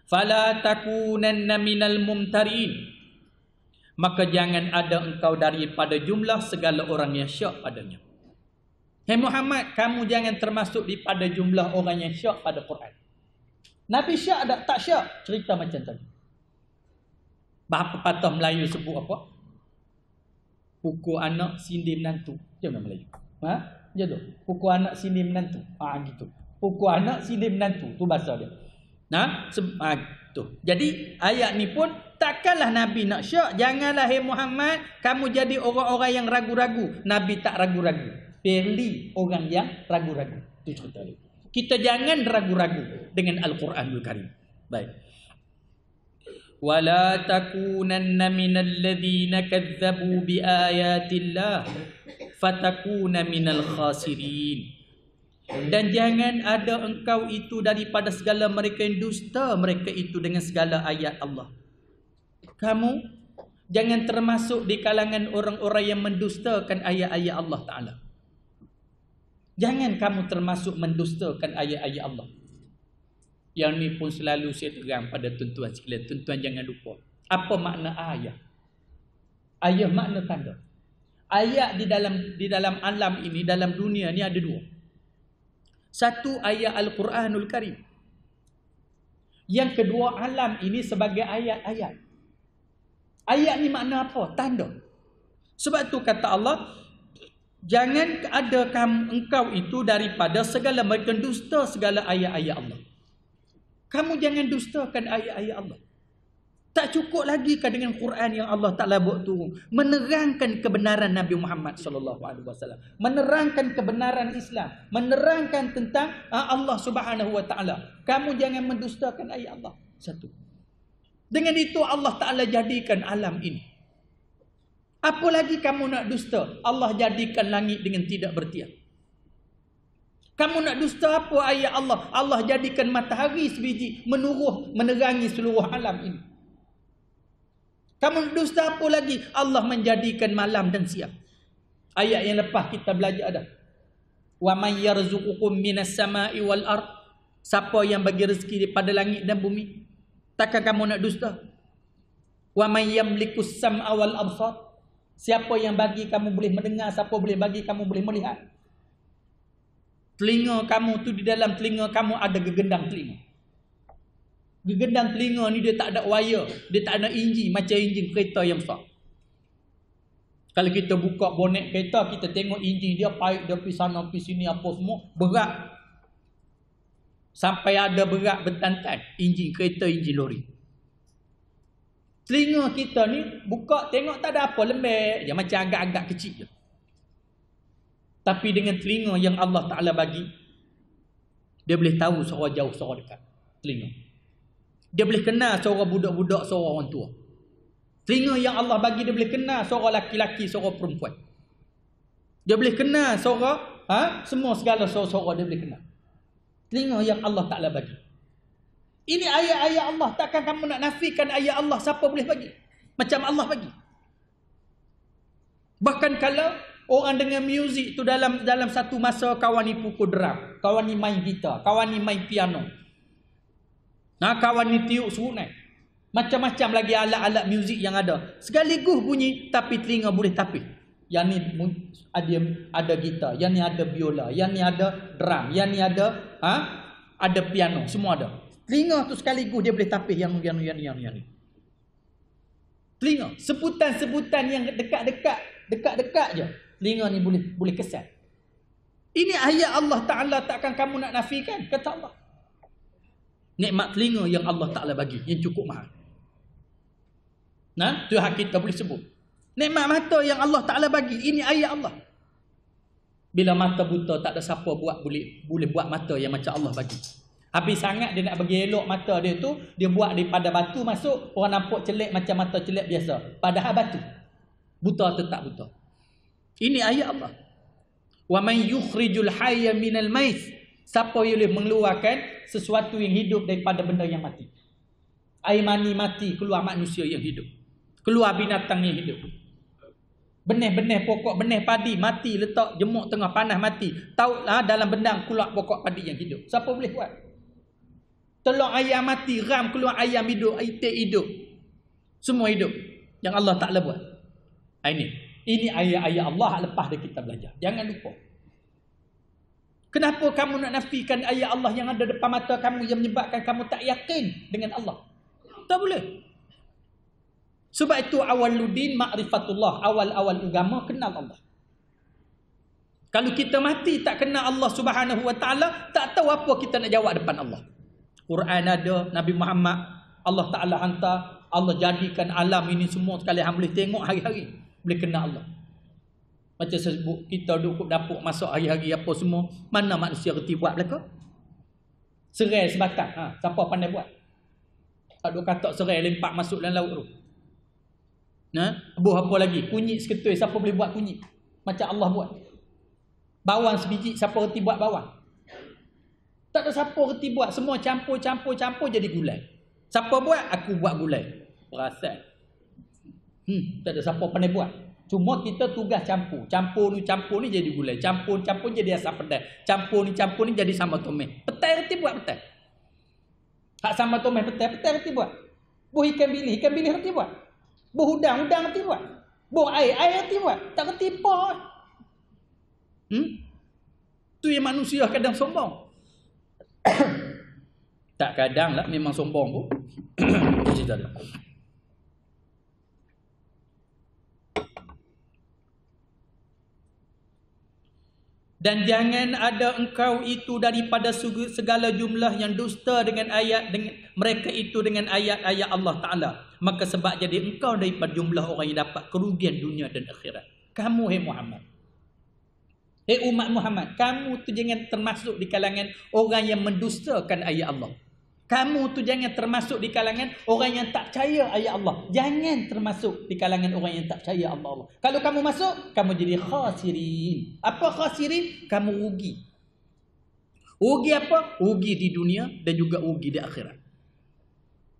Fala takunanna minal mumtarin. Maka jangan ada engkau daripada jumlah segala orang yang syak padanya. Hai Muhammad, kamu jangan termasuk daripada jumlah orang yang syak pada Quran. Nabi syak tak syak? Cerita macam tadi. Bahasa patah Melayu sebut apa? Pukul anak sindir menantu. Macam mana Melayu? Macam tu. Pukul anak sindir menantu. Gitu. Pukul anak sindir menantu. Tu bahasa dia. Tu. Jadi ayat ni pun takkanlah Nabi nak syak. Janganlah hai Muhammad kamu jadi orang-orang yang ragu-ragu. Nabi tak ragu-ragu. Pilih orang yang ragu-ragu. Itu cerita dia. Kita jangan ragu-ragu dengan Al-Quranul Karim. Baik. Wala takunanna minal ladzina kadzabu biayatillah fatakuna minal khasirin. Dan jangan ada engkau itu daripada segala mereka yang dusta mereka itu dengan segala ayat Allah. Kamu jangan termasuk di kalangan orang-orang yang mendustakan ayat-ayat Allah Ta'ala. Jangan kamu termasuk mendustakan ayat-ayat Allah. Yang ni pun selalu saya terang pada tuan-tuan sekalian. Tuan-tuan jangan lupa. Apa makna ayat? Ayat makna tanda. Ayat di dalam alam ini, dalam dunia ni ada dua. Satu ayat Al-Quranul Karim. Yang kedua alam ini sebagai ayat-ayat. Ayat ni makna apa? Tanda. Sebab tu kata Allah, jangan ada engkau itu daripada segala mereka dusta segala ayat-ayat Allah. Kamu jangan dustakan ayat-ayat Allah. Tak cukup lagi kan dengan Quran yang Allah Ta'ala buat turun, menerangkan kebenaran Nabi Muhammad SAW, menerangkan kebenaran Islam, menerangkan tentang Allah Subhanahu Wa Ta'ala. Kamu jangan mendustakan ayat Allah. Satu. Dengan itu Allah Ta'ala jadikan alam ini. Apa lagi kamu nak dusta? Allah jadikan langit dengan tidak bertiap. Kamu nak dusta apa ayat Allah? Allah jadikan matahari sebiji menerangi seluruh alam ini. Kamu dusta apa lagi? Allah menjadikan malam dan siang. Ayat yang lepas kita belajar ada. Wa may yarzuqukum minas sama'i wal ard. Siapa yang bagi rezeki daripada langit dan bumi? Takkan kamu nak dusta? Wa may yamlikus sam'a wal absar. Siapa yang bagi kamu boleh mendengar, siapa boleh bagi kamu boleh melihat? Telinga kamu tu, di dalam telinga kamu ada gegendang telinga. Gegendang telinga ni dia tak ada wire, dia tak ada enjin macam enjin kereta yang besar. Kalau kita buka bonet kereta, kita tengok enjin dia, pipe dia pergi sana pergi sini apa semua, berat. Sampai ada berat bertantan enjin kereta, enjin lori. Telinga kita ni buka tengok tak ada apa, lembek je, macam agak-agak kecil je. Tapi dengan telinga yang Allah Ta'ala bagi, dia boleh tahu suara jauh, suara dekat. Telinga. Dia boleh kenal suara budak-budak, suara orang tua. Telinga yang Allah bagi, dia boleh kenal suara laki-laki, suara perempuan. Dia boleh kenal suara, semua segala suara-suara dia boleh kenal. Telinga yang Allah Ta'ala bagi. Ini ayat-ayat Allah. Takkan kamu nak nafikan ayat Allah? Siapa boleh bagi? Macam Allah bagi. Bahkan kalau orang dengar muzik tu dalam satu masa, kawan ni pukul drum, kawan ni main gitar, kawan ni main piano, kawan ni tiup serunai, macam-macam lagi alat-alat muzik yang ada. Sekaligus bunyi, tapi telinga boleh tapis. Yang ni ada gitar, yang ni ada biola, yang ni ada drum, yang ni ada piano, semua ada. Telinga tu sekaligus dia boleh tapis yang ni. Telinga, sebutan-sebutan yang dekat-dekat je. Telinga ni boleh kesan. Ini ayat Allah Ta'ala, takkan kamu nak nafikan? Kata Allah. Nikmat telinga yang Allah Ta'ala bagi, yang cukup mahal. Tu hak kita boleh sebut. Nikmat mata yang Allah Ta'ala bagi, ini ayat Allah. Bila mata buta, tak ada siapa boleh buat mata yang macam Allah bagi. Habis sangat dia nak bagi elok mata dia tu, dia buat daripada batu masuk, orang nampak celik macam mata celik biasa. Padahal batu. Buta tetap buta. Ini ayat Allah. Wa man yukhrijul hayya minal mayt. Siapa yang boleh mengeluarkan sesuatu yang hidup daripada benda yang mati? Air mani mati, keluar manusia yang hidup. Keluar binatang yang hidup. Benih-benih pokok, benih padi mati, letak jemuk tengah panas mati. Tahu dalam bendang keluar pokok padi yang hidup. Siapa boleh buat? Telur ayam mati, ram keluar ayam hidup, itik hidup. Semua hidup. Yang Allah Ta'ala buat. Ini ayat-ayat Allah lepas dah kita belajar. Jangan lupa. Kenapa kamu nak nafikan ayat Allah yang ada depan mata kamu, yang menyebabkan kamu tak yakin dengan Allah? Tak boleh. Sebab itu awaludin ma'rifatullah. Awal-awal agama kenal Allah. Kalau kita mati tak kenal Allah Subhanahu Wa Ta'ala, tak tahu apa kita nak jawab depan Allah. Quran ada, Nabi Muhammad, Allah Ta'ala hantar, Allah jadikan alam ini semua sekali hang boleh tengok hari-hari, boleh kenal Allah. Macam sebut kita duduk dapur masak hari-hari apa semua, mana manusia reti buat belaka? Serai sebatang, siapa pandai buat? Tak duk katak serai lempak masuk dalam laut tu. Buah apa lagi? Kunyit seketui, siapa boleh buat kunyit? Macam Allah buat. Bawang sebiji, siapa reti buat bawang? Tak ada siapa reti buat. Semua campur jadi gulai. Siapa buat? Aku buat gulai. Perasan. Tak ada siapa pandai buat. Cuma kita tugas campur. Campur ni jadi gulai. Campur jadi asam pedas. Campur ni jadi sambal tomat. Petai reti buat petai. Hak sambal tomat petai reti buat. Buah ikan bilis reti buat. Buah udang reti buat. Buah air reti buat. Tak reti apa. Tu yang manusia kadang sombong. Tak kadang lah, memang sombong pun. Cerita dia. Dan jangan ada engkau itu daripada segala jumlah yang dusta dengan ayat, dengan mereka itu dengan ayat-ayat Allah Ta'ala. maka sebab jadi engkau daripada jumlah orang yang dapat kerugian dunia dan akhirat. Kamu Muhammad, umat Muhammad, kamu tu jangan termasuk di kalangan orang yang mendustakan ayat Allah. Kamu tu jangan termasuk di kalangan orang yang tak percaya ayat Allah. Jangan termasuk di kalangan orang yang tak percaya Allah. Kalau kamu masuk, kamu jadi khasirin. Apa khasirin? Kamu rugi. Rugi apa? Rugi di dunia dan juga rugi di akhirat.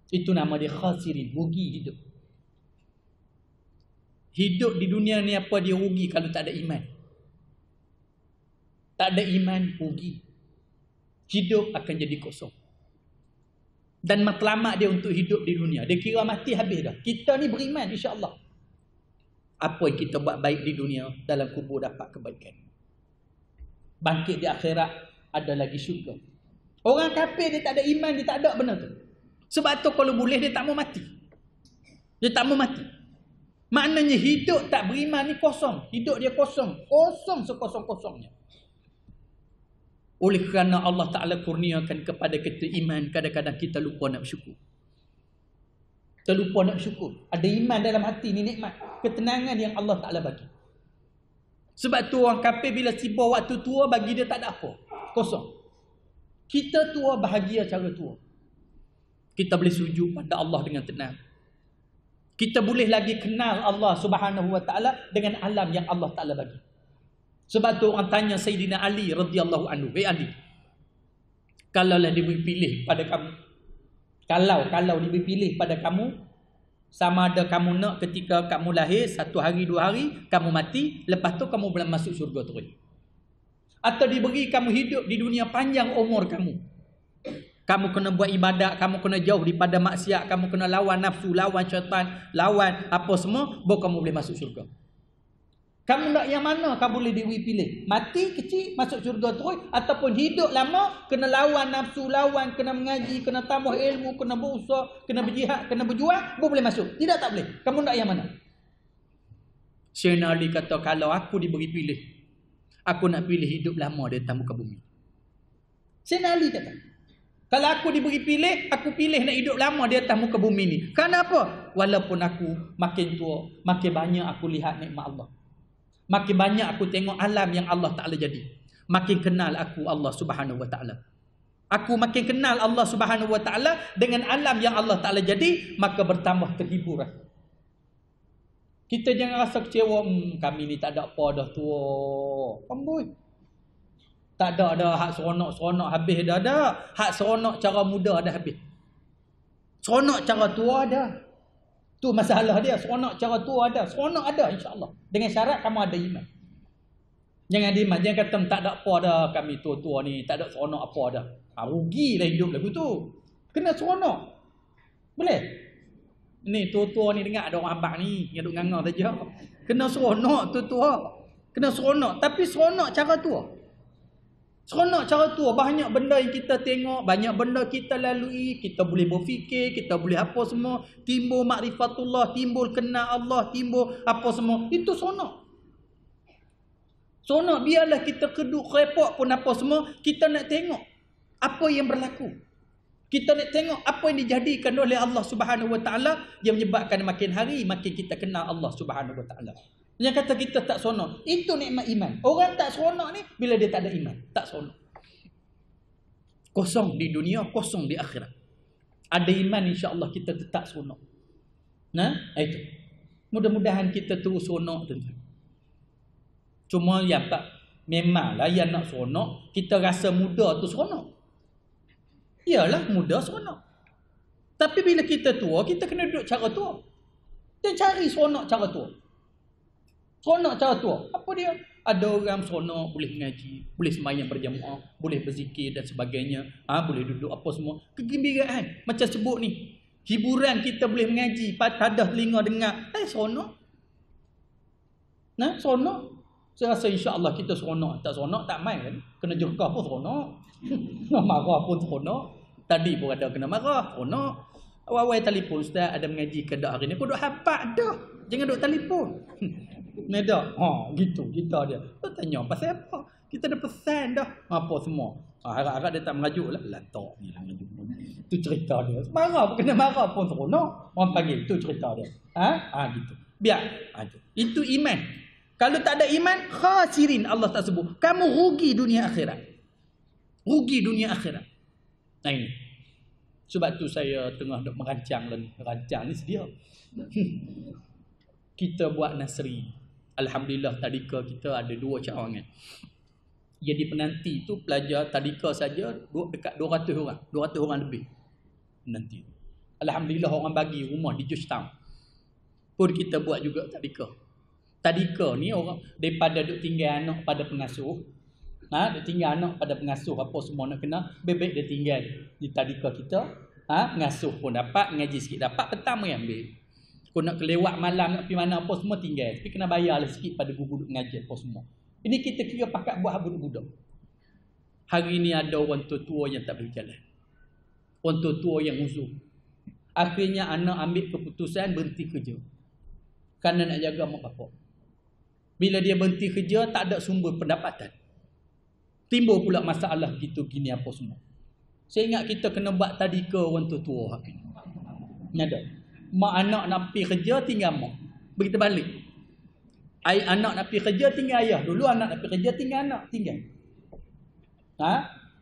Itu nama dia khasirin, rugi hidup. Hidup di dunia ni apa dia rugi kalau tak ada iman? Tak ada iman, rugi. Hidup akan jadi kosong. Dan matlamat dia untuk hidup di dunia. Dia kira mati habis dah. Kita ni beriman insya-Allah. Apa yang kita buat baik di dunia, dalam kubur dapat kebaikan. Bangkit di akhirat ada lagi syurga. Orang kafir dia tak ada iman, dia tak ada benda tu. Sebab tu kalau boleh dia tak mau mati. Dia tak mau mati. Maknanya hidup tak beriman ni kosong. Hidup dia kosong. Kosong sekosong-kosongnya. Oleh kerana Allah Ta'ala kurniakan kepada kita iman, kadang-kadang kita lupa nak bersyukur. Kita lupa nak bersyukur. Ada iman dalam hati ni nikmat. Ketenangan yang Allah Ta'ala bagi. Sebab tu orang kafir bila tiba waktu tua, bagi dia tak ada apa. Kosong. Kita tua bahagia cara tua. Kita boleh sujud pada Allah dengan tenang. Kita boleh lagi kenal Allah Subhanahu Wa Ta'ala dengan alam yang Allah Ta'ala bagi. Sebab tu orang tanya Sayyidina Ali radhiyallahu anhu, Ali, kalaulah diberi pilih pada kamu, kalau diberi pilih pada kamu, sama ada kamu nak ketika kamu lahir 1 hari 2 hari kamu mati, lepas tu kamu boleh masuk syurga terus, atau diberi kamu hidup di dunia panjang umur kamu kena buat ibadat, kamu kena jauh daripada maksiat, kamu kena lawan nafsu, lawan syaitan, lawan apa semua, baru kamu boleh masuk syurga. Kamu nak yang mana kamu boleh diberi pilih? Mati kecil masuk syurga terus, ataupun hidup lama kena lawan nafsu, kena mengaji, kena tambah ilmu, kena berusaha, kena berjihad, kena berjuang, baru boleh masuk. Tidak, tak boleh. Kamu nak yang mana? Sayyidina Ali kata, kalau aku diberi pilih, aku nak pilih hidup lama di atas muka bumi. Sayyidina Ali kata, kalau aku diberi pilih, aku pilih nak hidup lama di atas muka bumi ni. Kenapa? Walaupun aku makin tua, makin banyak aku lihat nikmat Allah. Makin banyak aku tengok alam yang Allah Ta'ala jadi. Makin kenal aku Allah Subhanahu Wa Ta'ala. Aku makin kenal Allah Subhanahu Wa Ta'ala dengan alam yang Allah Ta'ala jadi, maka bertambah terhibur. Kita jangan rasa kecewa, kami ni tak ada apa dah tua. Amboi. Tak ada dah hak seronok habis dah. Hak seronok cara muda dah habis. Seronok cara tua dah. Tu masalah dia. Seronok cara tua ada. Seronok ada insya-Allah. Dengan syarat kamu ada iman. Jangan ada iman. Jangan kata tak ada apa dah kami tua-tua ni. Tak ada seronok apa dah. Rugilah hidup lagu tu. Kena seronok. Boleh? Ni tua-tua ni dengar ada orang abang ni. Yang duk nganga saja. Kena seronok tua-tua. Kena seronok. Tapi seronok cara tua. Seronok cara tua, banyak benda yang kita tengok, banyak benda kita lalui, kita boleh berfikir, kita boleh apa semua, timbul makrifatullah, timbul kenal Allah, timbul apa semua, itu seronok. Seronok, biarlah kita keduk repot pun apa semua, kita nak tengok apa yang berlaku. Kita nak tengok apa yang dijadikan oleh Allah Subhanahu Wa Ta'ala yang menyebabkan makin hari makin kita kenal Allah Subhanahu Wa Ta'ala. Yang kata kita tak seronok, itu nikmat iman. Orang tak seronok ni bila dia tak ada iman, tak seronok. Kosong di dunia, kosong di akhirat. Ada iman insya-Allah kita tetap seronok. Nah, itu. Mudah-mudahan kita terus seronok tuan-tuan. Cuma yang tak, memanglah yang nak seronok, kita rasa muda tu seronok. Iyalah muda seronok. Tapi bila kita tua, kita kena duduk cara tua. Dan cari seronok cara tua. Seronok cara tua. Apa dia? Ada orang seronok boleh mengaji, boleh sembahyang berjamaah, boleh berzikir dan sebagainya. Boleh duduk apa semua. Kegembiraan. Macam sebut ni. Hiburan kita boleh mengaji, tadah telinga dengar. Seronok. Nah, seronok. Saya rasa insya-Allah kita seronok. Tak seronok tak main kan. Kena jerkah pun seronok. Nak marah pun seronok. Tadi pun ada kena marah, seronok. Awal-awal telefon, ustaz ada mengaji ke dak hari ni? Kau duk hafal dah. Jangan duk telefon. Medak. Gitu kita dia. Tu tanya pasal apa? Kita dah pesan dah. Apa semua. Harap-harap dia tak merajuk lah. Latak ni lah merajuk. Itu cerita dia. Marah pun kena marah pun seronok. Orang panggil itu cerita dia. Gitu. Biar. Itu iman. Kalau tak ada iman, khasirin Allah tak sebut. Kamu rugi dunia akhirat. Rugi dunia akhirat. Nah ini. Sebab tu saya tengah duk merancang ni sedia. Kita buat nasri. Alhamdulillah tadika kita ada 2 cawangan. Jadi penanti tu pelajar tadika saja dekat 200 orang. 200 orang lebih. Penanti. Alhamdulillah orang bagi rumah di Georgetown. Pun kita buat juga tadika. Tadika ni orang daripada duk tinggal anak pada pengasuh. Duk tinggal anak pada pengasuh apa semua nak kena. Bebek dia tinggal di tadika kita. Pengasuh pun dapat, ngaji sikit dapat, petang yang ambil. Kau nak kelewat malam nak pergi mana apa semua tinggal. Tapi kena bayarlah sikit pada guru duk ngaji apa semua. Ini kita kira pakat buat budak-budak. Hari ni ada orang tua-tua yang tak boleh jalan. Orang tua-tua yang uzur. Akhirnya anak ambil keputusan berhenti kerja. Kerana nak jaga mak bapak. Bila dia berhenti kerja, tak ada sumber pendapatan. Timbul pula masalah gitu gini apa semua. Saya ingat kita kena buat tadika orang tua-tua hari ni. Ni ada. Mak anak nak pergi kerja, tinggal mak. Begitu balik. Anak nak pergi kerja, tinggal ayah. Dulu anak nak pergi kerja, tinggal anak. Tinggal.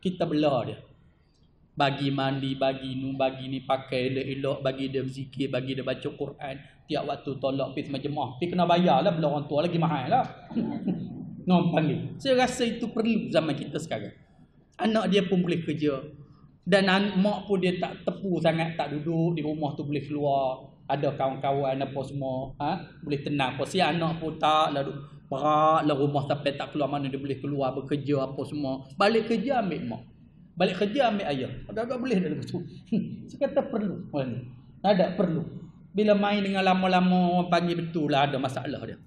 Kita belah dia. Bagi mandi, bagi ni, pakai elok-elok, bagi dia berzikir, bagi dia baca Quran. Tiap waktu tolak pergi semajemah. Pergi kena bayar lah, belah orang tua lagi mahal lah. Orang panggil. Saya rasa itu perlu zaman kita sekarang. Anak dia pun boleh kerja. Dan mak pun dia tak tepu sangat, tak duduk di rumah tu, boleh keluar. Ada kawan-kawan apa semua. Boleh tenang. Si anak pun tak lah berat lah rumah sampai tak keluar mana dia boleh keluar bekerja apa semua. Balik kerja ambil mak. Balik kerja ambil ayah. Agak-agak boleh dalam tu. Saya kata perlu. Ada perlu. Bila main dengan lama-lama orang panggil betul lah ada masalah dia.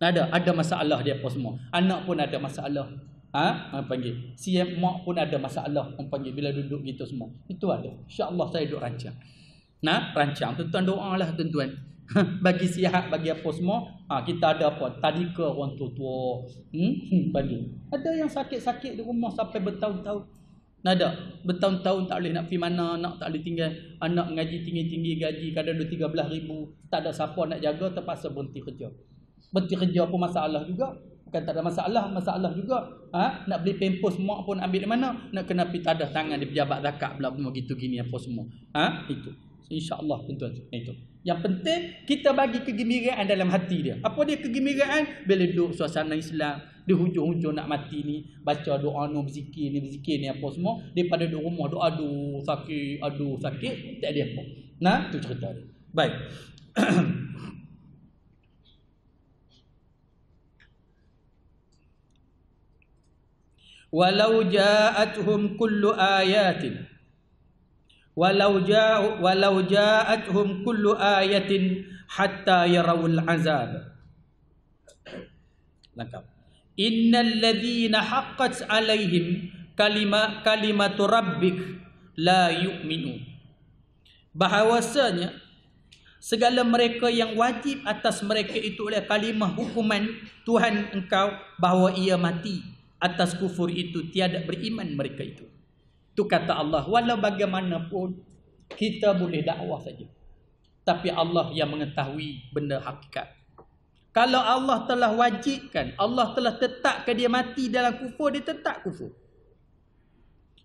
Ada masalah dia apa semua. Anak pun ada masalah. Orang panggil. Si mak pun ada masalah. Orang panggil bila duduk gitu semua. Itu ada. InsyaAllah saya duduk rancang. Rancang. Tuan-tuan doa lah tuan-tuan. Bagi sihat, bagi apa semua. Kita ada apa? Tadika orang tua-tua. Panggil. Ada yang sakit-sakit di rumah sampai bertahun-tahun. Ada. Bertahun-tahun tak boleh nak pergi mana. Anak tak boleh tinggal. Anak mengaji tinggi-tinggi gaji. Kadang ada 13,000. Tak ada siapa nak jaga. Terpaksa berhenti kerja. Berhenti kerja pun masalah juga. Bukan tak ada masalah juga. Nak beli pampers mak pun ambil di mana? Nak kena pergi tadah tangan di pejabat zakat pula begitu gini apa semua. Itu. InsyaAllah tuan-tuan. Itu. Yang penting kita bagi kegembiraan dalam hati dia. Apa dia kegembiraan? Bila duduk suasana Islam, di hujung-hujung nak mati ni, baca doa ni, berzikir ni apa semua, daripada duduk rumah doa aduh sakit, tak ada apa. Tu cerita dia. Baik. Walau ja'atuhum kullu ayatin walau ja'atuhum kullu ayatin hatta yarawul azab. Lengkap. Innal ladzina haqqat alaihim kalimatu rabbik la yu'minu. Bahawasanya segala mereka yang wajib atas mereka itu oleh kalimah hukuman Tuhan engkau bahawa ia mati. Atas kufur itu tiada beriman mereka itu. Itu kata Allah. Walau bagaimanapun kita boleh dakwah saja. Tapi Allah yang mengetahui benda hakikat. Kalau Allah telah wajibkan, Allah telah tetapkan dia mati dalam kufur, dia tetap kufur.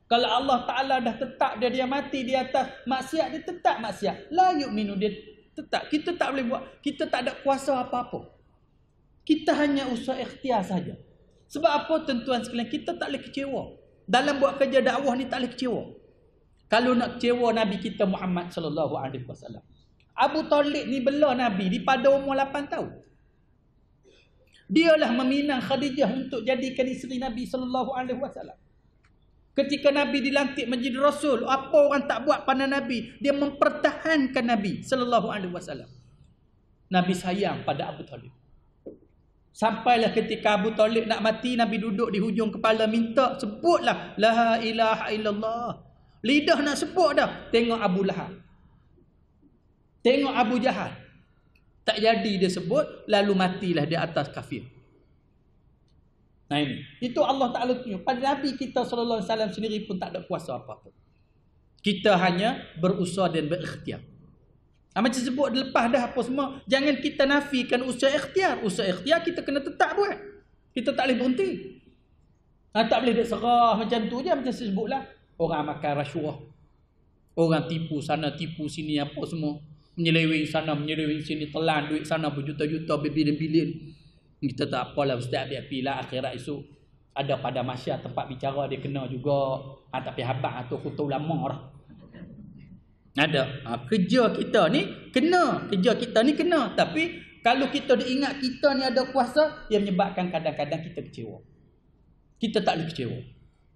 Kalau Allah Ta'ala dah tetap dia mati di atas maksiat, dia tetap maksiat. La yu'minu, dia tetap. Kita tak boleh buat. Kita tak ada kuasa apa-apa. Kita hanya usaha ikhtiar saja. Sebab apa tuan-tuan sekalian, kita tak boleh kecewa. Dalam buat kerja dakwah ni tak boleh kecewa. Kalau nak kecewa Nabi kita Muhammad sallallahu alaihi wasallam. Abu Talib ni bela Nabi di pada umur 8 tahun. Dialah meminang Khadijah untuk jadikan isteri Nabi sallallahu alaihi wasallam. Ketika Nabi dilantik menjadi Rasul, apa orang tak buat pada Nabi? Dia mempertahankan Nabi sallallahu alaihi wasallam. Nabi sayang pada Abu Talib. Sampailah ketika Abu Talib nak mati, Nabi duduk di hujung kepala minta, sebutlah la ilaha illallah. Lidah nak sebut dah. Tengok Abu Lahab. Tengok Abu Jahal. Tak jadi dia sebut, lalu matilah dia atas kafir. Nah ini. Itu Allah Ta'ala tunjuk. Pada Nabi kita SAW sendiri pun tak ada kuasa apa-apa. Kita hanya berusaha dan berikhtiar. Macam sebut lepas dah apa semua, jangan kita nafikan usaha ikhtiar. Usaha ikhtiar kita kena tetap buat. Kita tak boleh berhenti. Tak boleh duk serah macam tu je. Macam saya sebutlah, orang makan rasuah, orang tipu sana tipu sini apa semua, menyeleweng sana menyeleweng sini, telan duit sana berjuta-juta, berbilion-bilion. Kita tak apalah ustaz, biar pilah akhirat esok ada pada masyarakat tempat bicara dia kena juga. Tapi habaq atau kota ulama dah ada. Kerja kita ni kena, kerja kita ni kena. Tapi kalau kita diingat kita ni ada kuasa, yang menyebabkan kadang-kadang kita kecewa. Kita tak boleh kecewa.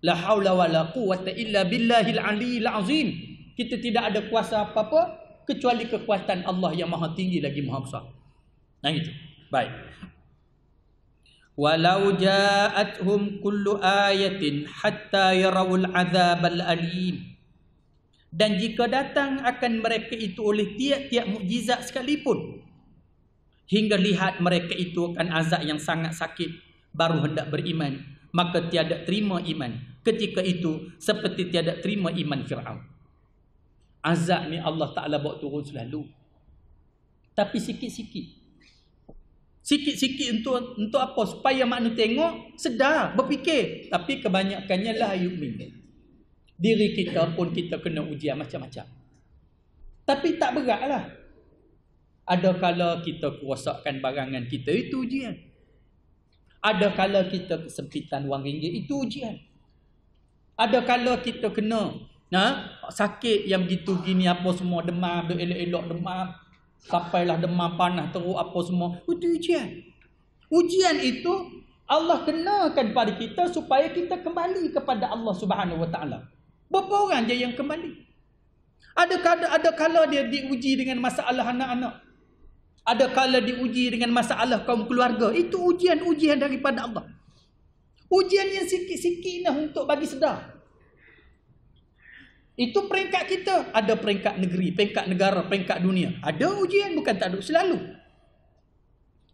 La haula wala quwwata illa billahil aliyil azim. Kita tidak ada kuasa apa-apa kecuali kekuatan Allah yang maha tinggi lagi maha besar. Nah itu. Baik. Walau ja'atuhum kullu ayatin hatta yarawul azabal alim. Dan jika datang akan mereka itu oleh tiap-tiap mukjizat sekalipun, hingga lihat mereka itu akan azab yang sangat sakit, baru hendak beriman, maka tiada terima iman. Ketika itu seperti tiada terima iman Fir'aun. Azab ni Allah Ta'ala bawa turun selalu. Tapi sikit-sikit. Sikit-sikit untuk apa? Supaya manusia tengok, sedar, berfikir. Tapi kebanyakannya la yu'min. Diri kita pun kita kena ujian macam-macam. Tapi tak beratlah. Ada kala kita kerosakan barangan kita, itu ujian. Ada kala kita kesempitan wang ringgit, itu ujian. Ada kala kita kena sakit yang begitu gini apa semua, demam, elok-elok demam, sampailah demam panas teruk apa semua, itu ujian. Ujian itu Allah kenakan pada kita supaya kita kembali kepada Allah Subhanahu Wa Taala. Berapa orang je yang kembali? Ada kala dia diuji dengan masalah anak-anak. Ada kala diuji dengan masalah kaum keluarga. Itu ujian-ujian daripada Allah. Ujian yang sikit-sikit lah untuk bagi sedar. Itu peringkat kita. Ada peringkat negeri, peringkat negara, peringkat dunia. Ada ujian, bukan tak ada. Selalu.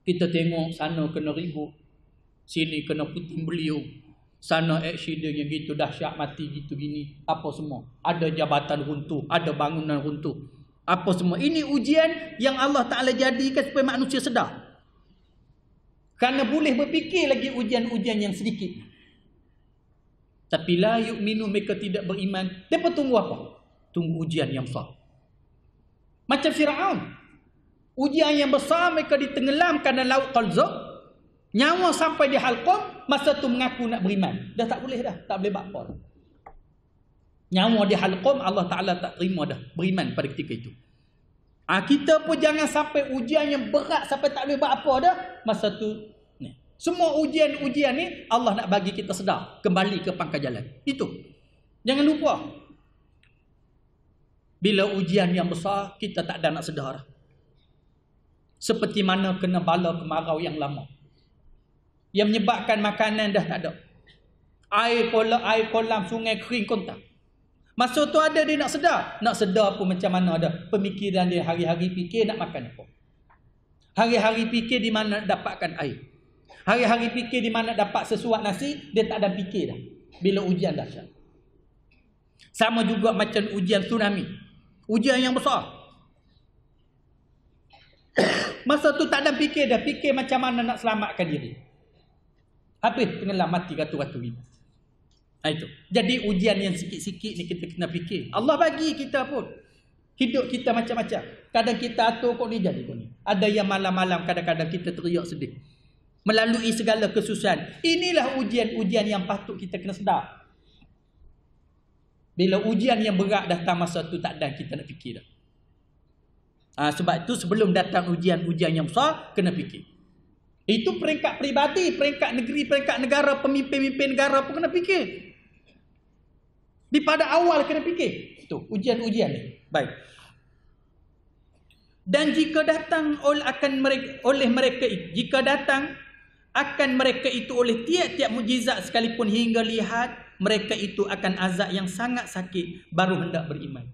Kita tengok sana kena ribut, sini kena puting beliung, sana aksiden yang gitu dahsyat, mati gitu gini, apa semua. Ada jabatan runtuh, ada bangunan runtuh, apa semua. Ini ujian yang Allah Ta'ala jadikan supaya manusia sedar. Kerana boleh berfikir lagi ujian-ujian yang sedikit. Tapi la yu'minu, mereka tidak beriman. Mereka tunggu apa? Tunggu ujian yang besar. Macam Fir'aun. Ujian yang besar, mereka ditenggelamkan dalam laut Qalzaq. Nyawa sampai di halqum, masa tu mengaku nak beriman. Dah tak boleh dah, tak boleh buat apa dah. Nyawa di halqum, Allah Ta'ala tak terima dah beriman pada ketika itu. Kita pun jangan sampai ujian yang berat sampai tak boleh buat apa dah. Masa tu ni. Semua ujian-ujian ni Allah nak bagi kita sedar, kembali ke pangkal jalan. Itu. Jangan lupa. Bila ujian yang besar, kita tak ada nak sedar. Seperti mana kena bala kemarau yang lama, yang menyebabkan makanan dah tak ada. Air kolam sungai kering kontak. Masa tu ada dia nak sedar pun macam mana ada. Pemikiran dia hari-hari fikir nak makan apa. Hari-hari fikir di mana nak dapatkan air. Hari-hari fikir di mana dapat sesuap nasi, dia tak ada fikir dah. Bila ujian dahsyat. Sama juga macam ujian tsunami. Ujian yang besar. Masa tu tak ada fikir dah. Fikir macam mana nak selamatkan diri. Habis tenggelam mati ratus-ratus ribu. Itu. Jadi ujian yang sikit-sikit ni kita kena fikir. Allah bagi kita pun. Hidup kita macam-macam. Kadang kita atur kok ni jadi kok ni. Ada yang malam-malam kadang-kadang kita teriak sedih. Melalui segala kesusahan. Inilah ujian-ujian yang patut kita kena sedar. Bila ujian yang berat datang masa tu tak ada kita nak fikir dah. Sebab itu sebelum datang ujian-ujian yang besar, kena fikir. Itu peringkat peribadi, peringkat negeri, peringkat negara, pemimpin-pemimpin negara pun kena fikir. Di pada awal kena fikir. Itu ujian-ujian ni. Baik. Dan jika datang oleh mereka itu oleh tiap-tiap mukjizat sekalipun hingga lihat mereka itu akan azab yang sangat sakit, baru hendak beriman.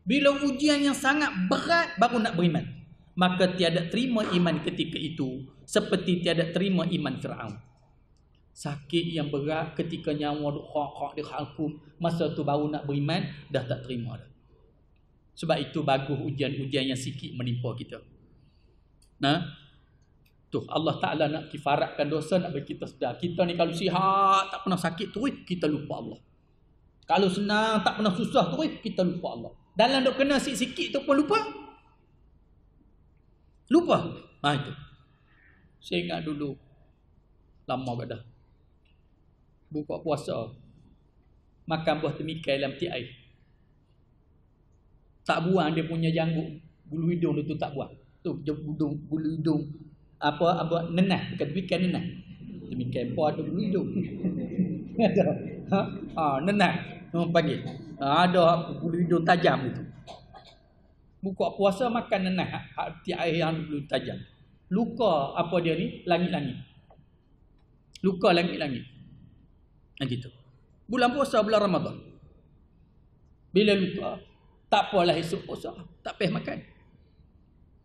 Bila ujian yang sangat berat baru nak beriman, maka tiada terima iman ketika itu seperti tiada terima iman Fir'aun. Sakit yang berat ketika nyawa duk khok dia hukum, masa tu baru nak beriman, dah tak terima dah. Sebab itu bagus ujian-ujian yang sikit menimpa kita. Nah, tu Allah Ta'ala nak kifaratkan dosa, nak bagi kita sedar. Kita ni kalau sihat, tak pernah sakit terus, kita lupa Allah. Kalau senang, tak pernah susah terus, kita lupa Allah. Dalam duk kena sikit-sikit tu pun lupa. Lupa. Nah itu. Saya ingat dulu, lama dah. Buka puasa, makan buah temikai dalam peti air. Tak buang dia punya janggut, bulu hidung dia tu tak buang. Tu bulu hidung apa nenah, bukan temikai nenah. Temikai apa ada bulu hidung. Nenah orang panggil. Ada bulu hidung tajam itu. Buka puasa makan nenah, peti air yang bulu tajam. Luka apa dia ni? Langit-langit. Luka langit-langit. Gitu. Bulan puasa, bulan Ramadan. Bila luka, tak apalah esok puasa, tak payah makan.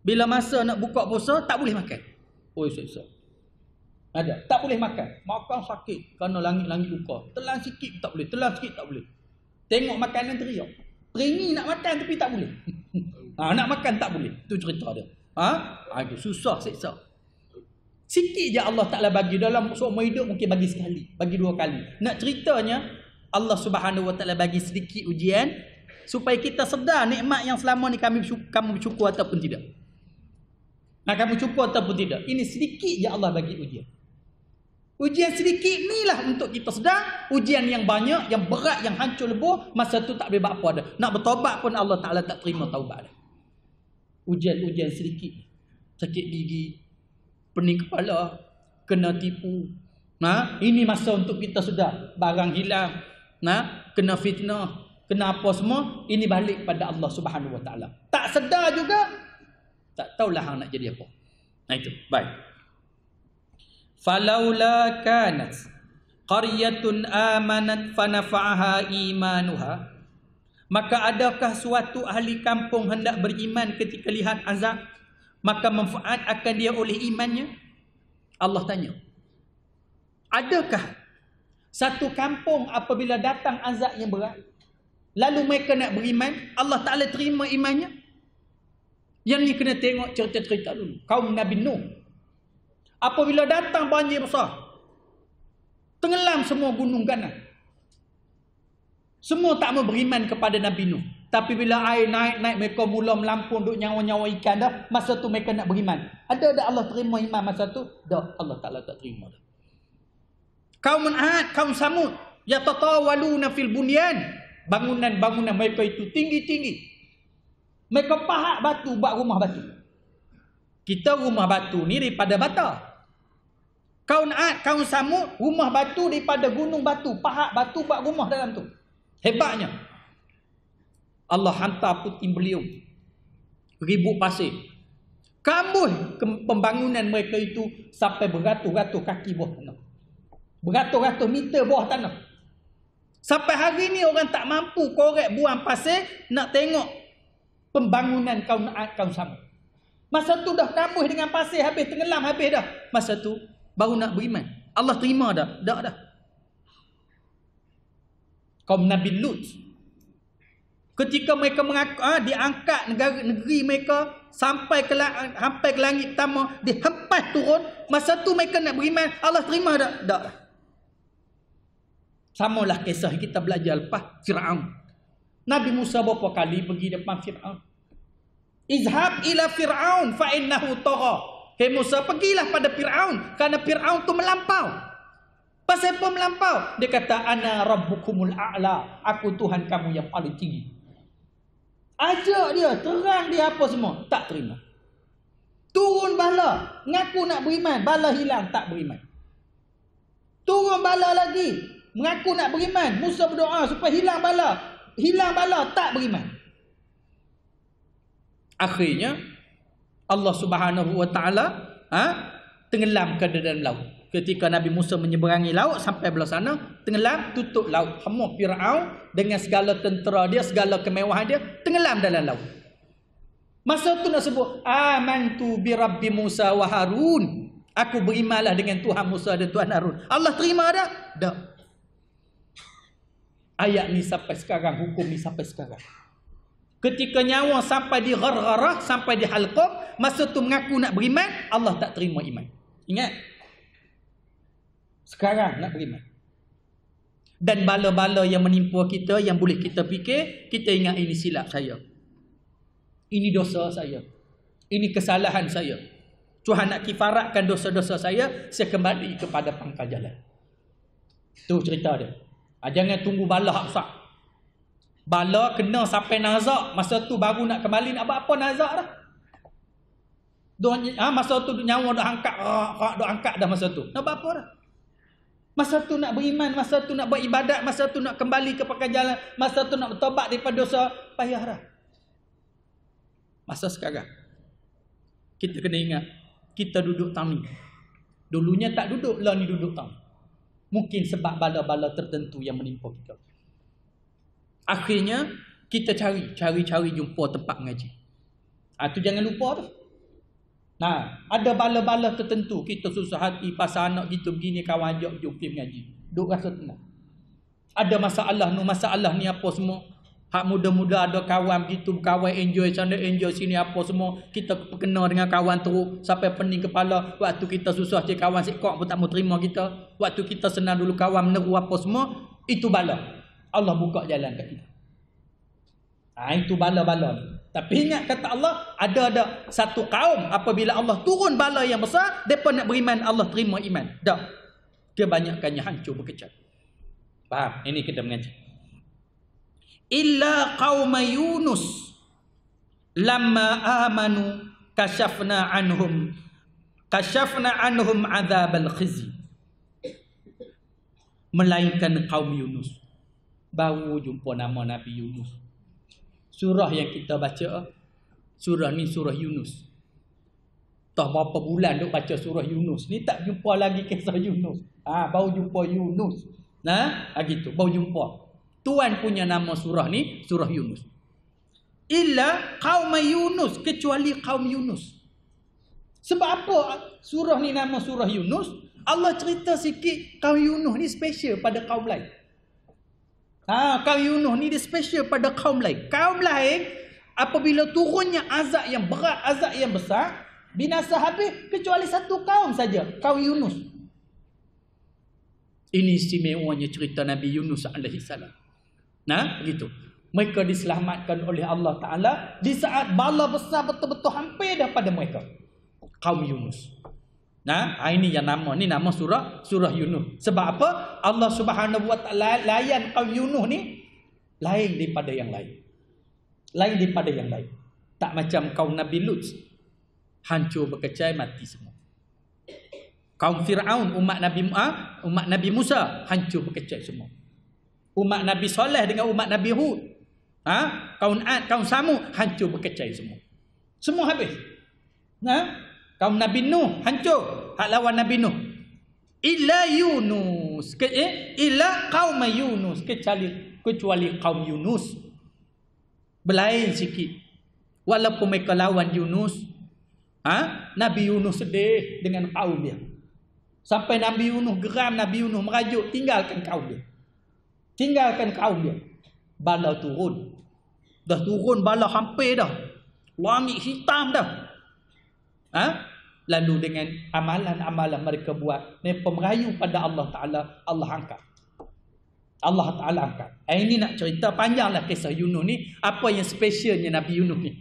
Bila masa nak buka puasa, tak boleh makan. Oh, esok-esok. Ada, tak boleh makan. Makan sakit kerana langit-langit luka. Telan sikit tak boleh, telan sikit tak boleh. Tengok makanan teriak. Teringin nak makan tapi tak boleh. Nak makan tak boleh. Itu cerita dia. Itu susah seksa. Sikit je Allah Ta'ala bagi. Dalam seumur hidup mungkin bagi sekali, bagi 2 kali. Nak ceritanya, Allah Subhanahu Wa Ta'ala bagi sedikit ujian supaya kita sedar nikmat yang selama ni kamu bersyukur ataupun tidak. Kamu bersyukur ataupun tidak. Ini sedikit je Allah bagi ujian. Ujian sedikit ni lah untuk kita sedar. Ujian yang banyak, yang berat, yang hancur lebur, masa tu tak boleh buat apa dah. Nak bertobat pun Allah Ta'ala tak terima taubat dah. Ujian-ujian sedikit. Sakit gigi, pening kepala, kena tipu. Ini masa untuk kita sedar. Barang hilang, kena fitnah, kena apa semua, ini balik pada Allah Subhanahu Wa Ta'ala. Tak sedar juga, tak tahulah hang nak jadi apa. Itu, baik. Falaula kanat qaryatun amanat fanafa'aha imanuha, maka adakah suatu ahli kampung hendak beriman ketika lihat azab, maka manfaat akan dia oleh imannya? Allah tanya. Adakah satu kampung apabila datang azab yang berat, lalu mereka nak beriman, Allah Ta'ala terima imannya? Yang ni kena tengok cerita-cerita dulu. Kaum Nabi Nuh. Apabila datang banjir besar, tenggelam semua gunung ganas. Semua tak mau beriman kepada Nabi Nuh. Tapi bila air naik, mereka mula melampung duk nyawa-nyawa ikan dah. Masa tu mereka nak beriman. Ada Allah terima iman masa tu? Dah, Allah Ta'ala tak terima dah. Kaum Ad, kaum Samud, yatatawaluna fil bunyan. Bangunan-bangunan mereka itu tinggi-tinggi. Mereka pahat batu buat rumah batu. Kita rumah batu ni daripada bata. Kaum Ad, kaum Samud, rumah batu daripada gunung batu. Pahat batu buat rumah dalam tu. Hebatnya. Allah hantar puting beliung, ribut pasir, kambuh pembangunan mereka itu sampai beratus-ratus kaki bawah tanah, beratus-ratus meter bawah tanah. Sampai hari ni orang tak mampu korek buang pasir nak tengok pembangunan kaum Ad, kaum Samud. Masa tu dah kambuh dengan pasir habis, tenggelam habis dah. Masa tu baru nak beriman. Allah terima dah? Dah. Kaum Nabi Lut, ketika mereka diangkat negeri mereka sampai ke langit pertama, dihempas turun, masa tu mereka nak beriman, Allah terima dah? Dah. Samalah kisah kita belajar lepas Fir'aun. Nabi Musa berapa kali pergi depan Fir'aun. Izhab ila Fir'aun fa innahu tagha. Hei Musa, pergilah pada Fir'aun kerana Fir'aun tu melampau. Pasal apa melampau? Dia kata, ana rabbukumul a'la, aku Tuhan kamu yang paling tinggi. Ajak dia, terang dia apa semua, tak terima. Turun bala, ngaku nak beriman, bala hilang, tak beriman. Turun bala lagi, mengaku nak beriman, Musa berdoa supaya hilang bala, tak beriman. Akhirnya Allah Subhanahu Wa Ta'ala tenggelamkan ke dalam laut. Ketika Nabi Musa menyeberangi laut sampai belah sana, tenggelam, tutup laut. Hamuk Fir'aun dengan segala tentera dia, segala kemewahan dia, tenggelam dalam laut. Masa tu nak sebut, amantu bi Rabbi Musa wa Harun. Aku berimanlah dengan Tuhan Musa dan Tuhan Harun. Allah terima dah? Tak. Ayat ni sampai sekarang, hukum ni sampai sekarang. Ketika nyawa sampai di ghargharah, sampai di halqum, masa tu mengaku nak beriman, Allah tak terima iman. Ingat? Sekarang nak beriman. Dan bala-bala yang menimpa kita, yang boleh kita fikir, kita ingat ini silap saya. Ini dosa saya. Ini kesalahan saya. Tuhan nak kifaratkan dosa-dosa saya kembali kepada pangkal jalan. Tu cerita dia. Jangan tunggu bala hak besar. Bala kena sampai nazak, masa tu baru nak kembali nak buat apa nazak dah. Masa tu nyawa dah angkat dah masa tu. Nak buat apa dah? Masa tu nak beriman, masa tu nak buat ibadat, masa tu nak kembali ke pangkal jalan, masa tu nak bertobat daripada dosa, payah dah. Masa sekarang kita kena ingat, kita duduk tang ni. Dulunya tak duduk, lah ni duduk tang. Mungkin sebab bala-bala tertentu yang menimpa kita. Akhirnya kita cari jumpa tempat mengaji. Tu jangan lupa tu. Ada bala-bala tertentu kita susah hati pasal anak kita begini, kawan ajak jom pergi mengaji. Duk rasa tenang. Ada masalah ni apa semua. Hak muda-muda ada kawan begitu, kawan enjoy sana, enjoy sini apa semua. Kita kena dengan kawan teruk sampai pening kepala. Waktu kita susah cik kawan sikok pun tak mau terima kita. Waktu kita senang dulu kawan meneru apa semua, itu bala. Allah buka jalan kat kita. Itu bala-bala ni. Tapi ingat kata Allah, ada satu kaum apabila Allah turun bala yang besar, mereka nak beriman, Allah terima iman. Tak. Kebanyakannya hancur berkecam. Faham? Ini kita mengaji. Illa qauma Yunus lamma amanu kashafna anhum adzabal khizy. Melainkan kaum Yunus. Baru jumpa nama Nabi Yunus. Surah yang kita baca, surah ni surah Yunus. Tak berapa bulan duk baca surah Yunus ni tak jumpa lagi kisah Yunus. Baru jumpa Yunus. Gitu, baru jumpa. Tuan punya nama surah ni surah Yunus. Illa qaum Yunus, kecuali kaum Yunus. Sebab apa surah ni nama surah Yunus? Allah cerita sikit kaum Yunus ni special pada kaum lain. Kaum Yunus ni dia special pada kaum lain. Kaum lain apabila turunnya azab yang berat, azab yang besar, binasa habis kecuali satu kaum saja, kaum Yunus. Ini istimewanya cerita Nabi Yunus alaihi salam. Begitu. Mereka diselamatkan oleh Allah Ta'ala di saat bala besar betul-betul hampir dah pada mereka. Kaum Yunus. Ini yang nama surah Yunus. Sebab apa? Allah Subhanahu Wa Ta'ala layan kaum Yunus ni lain daripada yang lain. Lain daripada yang lain. Tak macam kaum Nabi Lut. Hancur berkecai, mati semua. Kaum Fir'aun, umat Nabi Musa, hancur berkecai semua. Umat Nabi Saleh dengan umat Nabi Hud, kaum Ad, kaum Samud, hancur berkecai semua. Semua habis. Kaum Nabi Nuh hancur, hak lawan Nabi Nuh. Illa Yunus, illa qaum Yunus, kecuali kaum Yunus. Berlain sikit. Walaupun mereka lawan Yunus, Nabi Yunus sedih dengan kaum dia. Sampai Nabi Yunus geram, Nabi Yunus merajuk, tinggalkan kaum dia. Tinggalkan kaum dia. Bala turun. Dah turun bala hampir dah. Langit hitam dah. Lalu dengan amalan-amalan mereka buat, mereka merayu pada Allah Ta'ala, Allah angkat. Allah Ta'ala angkat. Ini nak cerita panjanglah kisah Yunus ni. Apa yang spesialnya Nabi Yunus ni.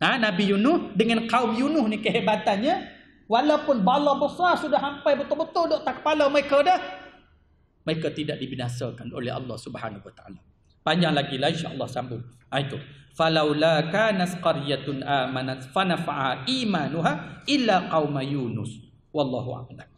Nabi Yunus dengan kaum Yunus ni kehebatannya, walaupun bala besar sudah sampai betul-betul duk tak kepala mereka dah, mereka tidak dibinasakan oleh Allah Subhanahu Wa Ta'ala. Panjang lagi lah, insya-Allah sambung. Itu. Falaula kanas qaryatun amanat fanafa'a imanuha illa qauma Yunus. Wallahu a'lam.